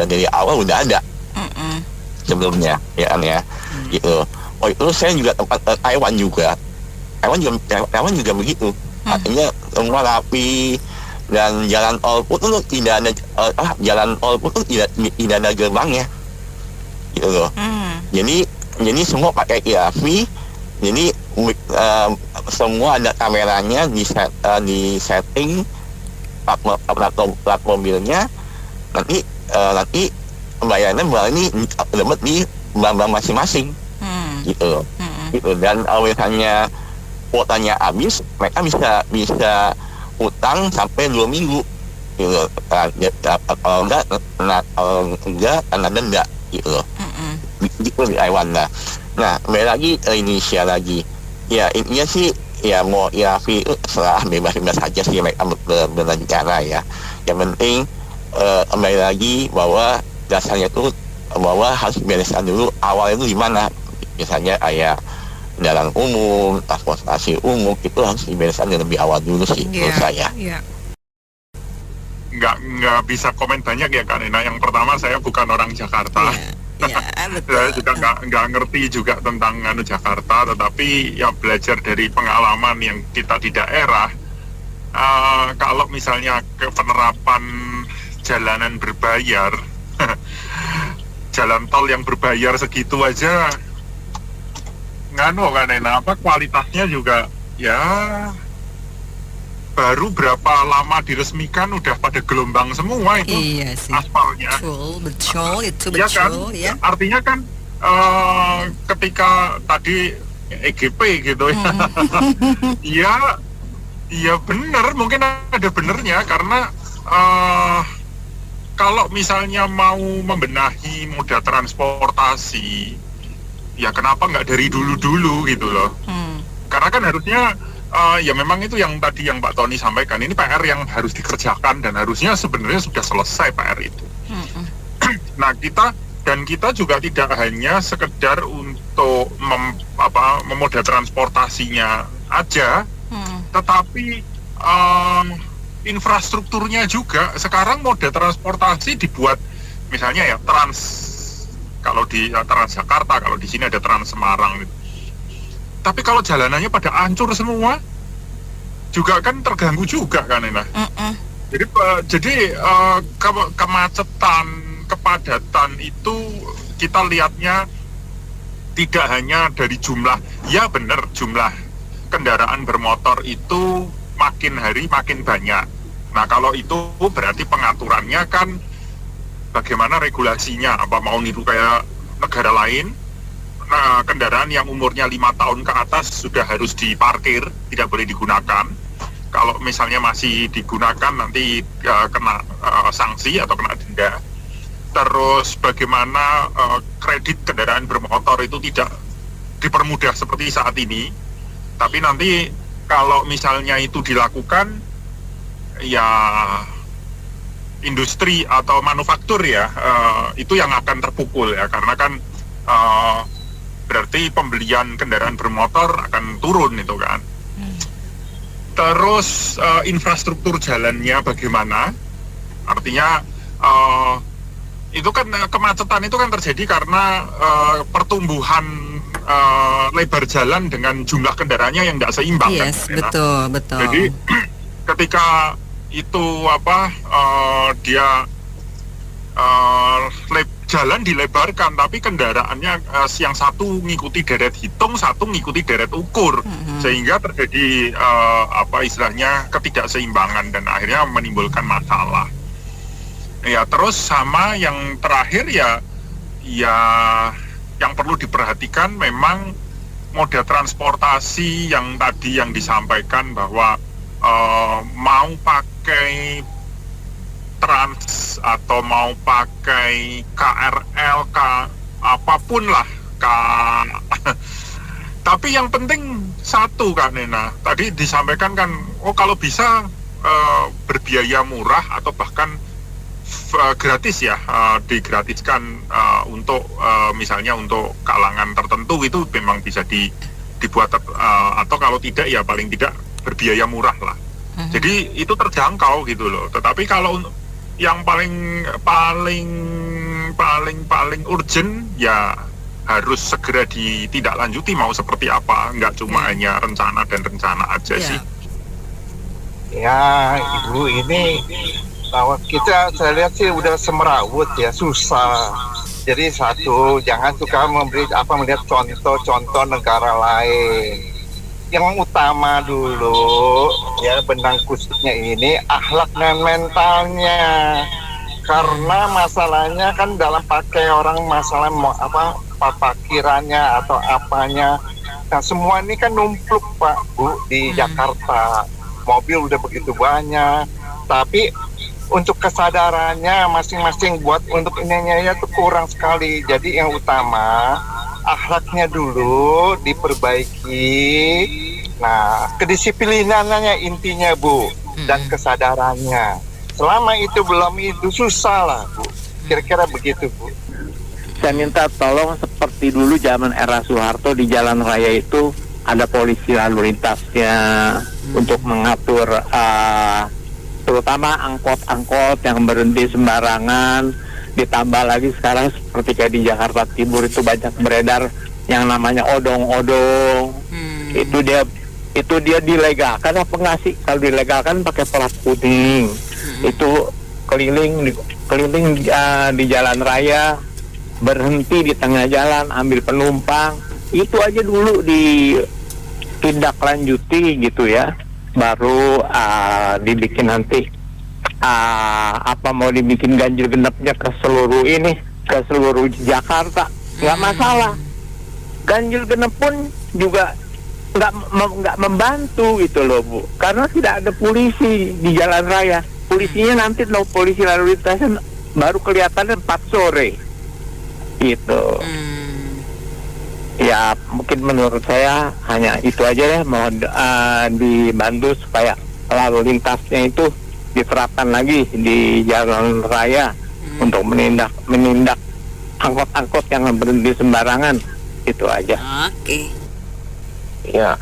dari awal udah ada sebelumnya ya kan ya gitu. Oh itu saya juga tempat Taiwan juga begitu, artinya semua rapi dan jalan tol pun tuh tidak ada jalan tol pun tuh tidak ada gerbangnya gitu loh. Jadi semua pakai ERP. Jadi semua ada kameranya di setting plat mobilnya, nanti pembayarannya ini dapat di bank masing-masing. gitu. Gitu. Dan misalnya kuotanya habis, mereka bisa utang sampai 2 minggu gitu. Kalau enggak kena denda gitu loh. Gitu di Taiwan lah. Nah, kembali lagi ke Indonesia lagi. Ya intinya sih ya mau IRP itu serah bebas-bebas saja sih mereka berencana ya. Yang penting kembali lagi bahwa dasarnya itu bahwa harus dibereskan dulu awalnya itu di mana. Misalnya kayak kendaraan umum, transportasi umum itu harus dibereskan lebih awal dulu sih menurut saya. Nggak bisa komen banyak ya Kak Nena. Yang pertama saya bukan orang Jakarta. Saya juga nggak ngerti juga tentang Jakarta, tetapi ya belajar dari pengalaman yang kita di daerah. Kalau misalnya ke penerapan jalanan berbayar, jalan tol yang berbayar segitu aja, kan Nena, kualitasnya juga ya baru berapa lama diresmikan udah pada gelombang semua itu aspalnya. Betul, itu ya betul kan? ya. Artinya kan ketika tadi EGP gitu ya. Iya benar, mungkin ada benernya karena kalau misalnya mau membenahi moda transportasi, ya kenapa nggak dari dulu-dulu gitu loh? Karena kan harusnya ya memang itu yang tadi yang Pak Tony sampaikan, ini PR yang harus dikerjakan dan harusnya sebenarnya sudah selesai PR itu. Nah kita juga tidak hanya sekedar untuk memoda transportasinya aja, tetapi infrastrukturnya juga. Sekarang moda transportasi dibuat misalnya ya kalau di Transjakarta, kalau di sini ada Trans Semarang gitu. Tapi kalau jalanannya pada hancur semua, juga kan terganggu juga kan Nena. Jadi kemacetan, kepadatan itu kita lihatnya tidak hanya dari jumlah. Ya benar, jumlah kendaraan bermotor itu makin hari makin banyak. Nah kalau itu berarti pengaturannya kan bagaimana regulasinya, apa mau niru kayak negara lain. Nah, kendaraan yang umurnya 5 tahun ke atas sudah harus diparkir, tidak boleh digunakan. Kalau misalnya masih digunakan nanti kena sanksi atau kena denda. Terus bagaimana kredit kendaraan bermotor itu tidak dipermudah seperti saat ini. Tapi nanti kalau misalnya itu dilakukan, ya industri atau manufaktur ya itu yang akan terpukul ya, karena kan berarti pembelian kendaraan bermotor akan turun itu kan. Terus infrastruktur jalannya bagaimana? Artinya itu kan kemacetan itu kan terjadi karena pertumbuhan lebar jalan dengan jumlah kendaraannya yang tidak seimbang. Yes, kan, betul. Jadi ketika itu dia jalan dilebarkan, tapi kendaraannya yang satu ngikuti deret hitung, satu ngikuti deret ukur, sehingga terjadi istilahnya ketidakseimbangan dan akhirnya menimbulkan masalah. Ya terus sama yang terakhir ya yang perlu diperhatikan memang moda transportasi yang tadi yang disampaikan bahwa mau pakai Trans atau mau pakai KRL, apapun lah, tapi yang penting satu Kak Nena, tadi disampaikan kan, kalau bisa berbiaya murah atau bahkan gratis ya, digratiskan untuk misalnya untuk kalangan tertentu itu memang bisa dibuat atau kalau tidak ya paling tidak berbiaya murah lah. Jadi itu terjangkau gitu loh. Tetapi kalau yang paling urgent ya harus segera ditindaklanjuti mau seperti apa, nggak cuma hanya rencana dan rencana aja sih. Ya Ibu, ini bahwa saya lihat sih udah semerawut ya, susah. Jadi satu, jangan suka melihat contoh-contoh negara lain. Yang utama dulu ya benang kusutnya ini akhlak dan mentalnya, karena masalahnya kan dalam pakai orang masalah apa parkirannya atau apanya. Nah semua ini kan numpluk Pak Bu di Jakarta, mobil udah begitu banyak, tapi untuk kesadarannya masing-masing buat untuk ininya ya tuh kurang sekali. Jadi yang utama akhlaknya dulu diperbaiki. Nah kedisiplinannya intinya Bu, dan kesadarannya. Selama itu belum itu susah lah Bu. Kira-kira begitu Bu. Saya minta tolong seperti dulu zaman era Soeharto di jalan raya itu ada polisi lalu lintasnya untuk mengatur terutama angkot-angkot yang berhenti sembarangan. Ditambah lagi sekarang seperti kayak di Jakarta Timur itu banyak beredar yang namanya odong-odong. Itu dia dilegalkan apa nggak sih? Kalau dilegalkan pakai plat kuning. Itu keliling di jalan raya, berhenti di tengah jalan ambil penumpang, itu aja dulu ditindaklanjuti gitu ya, baru dibikin nanti apa mau dibikin ganjil genapnya ke seluruh Jakarta, nggak masalah. Ganjil genap pun juga nggak membantu gitu loh Bu, karena tidak ada polisi di jalan raya. Polisinya nanti polisi lalu lintasnya baru kelihatannya 4 sore. Gitu. Ya mungkin menurut saya hanya itu aja ya, mohon dibantu supaya lalu lintasnya itu diterapkan lagi di jalan raya untuk menindak angkot-angkot yang berhenti sembarangan. Itu aja. Oke. Ya,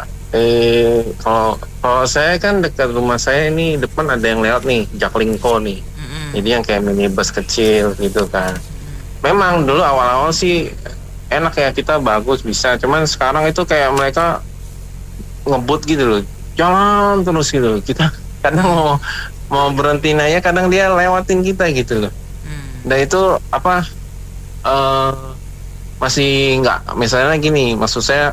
kalau saya kan dekat rumah saya ini depan ada yang lewat nih, Jaklingko nih. Jadi yang kayak minibus kecil gitu kan. Memang dulu awal-awal sih enak ya, kita bagus bisa, cuman sekarang itu kayak mereka ngebut gitu loh, jalan terus gitu loh. Kita kadang mau berhenti nanya, kadang dia lewatin kita gitu loh. Dan itu masih nggak, misalnya gini, maksud saya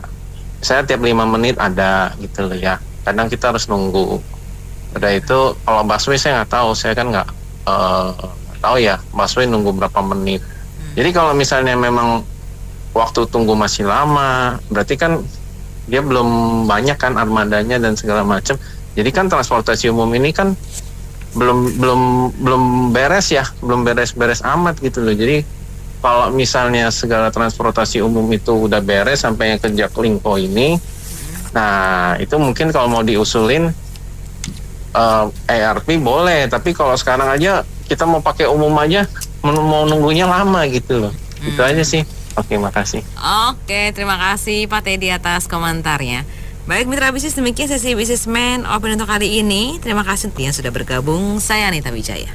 tiap 5 menit ada gitu loh ya. Kadang kita harus nunggu. Udah itu kalau busway saya nggak tahu, saya kan nggak tahu ya busway nunggu berapa menit. Jadi kalau misalnya memang waktu tunggu masih lama, berarti kan dia belum banyak kan armadanya dan segala macam. Jadi kan transportasi umum ini kan belum beres ya, belum beres amat gitu loh. Jadi kalau misalnya segala transportasi umum itu udah beres sampai yang ke Jaklingko ini, nah itu mungkin kalau mau diusulin ERP boleh, tapi kalau sekarang aja kita mau pakai umum aja mau nunggunya lama gitu loh. Itu aja sih. Oke, makasih. Oke, terima kasih Pak Teddy atas komentarnya. Baik mitra bisnis, demikian sesi Businessman Open untuk kali ini. Terima kasih yang sudah bergabung. Saya Anita Wijaya.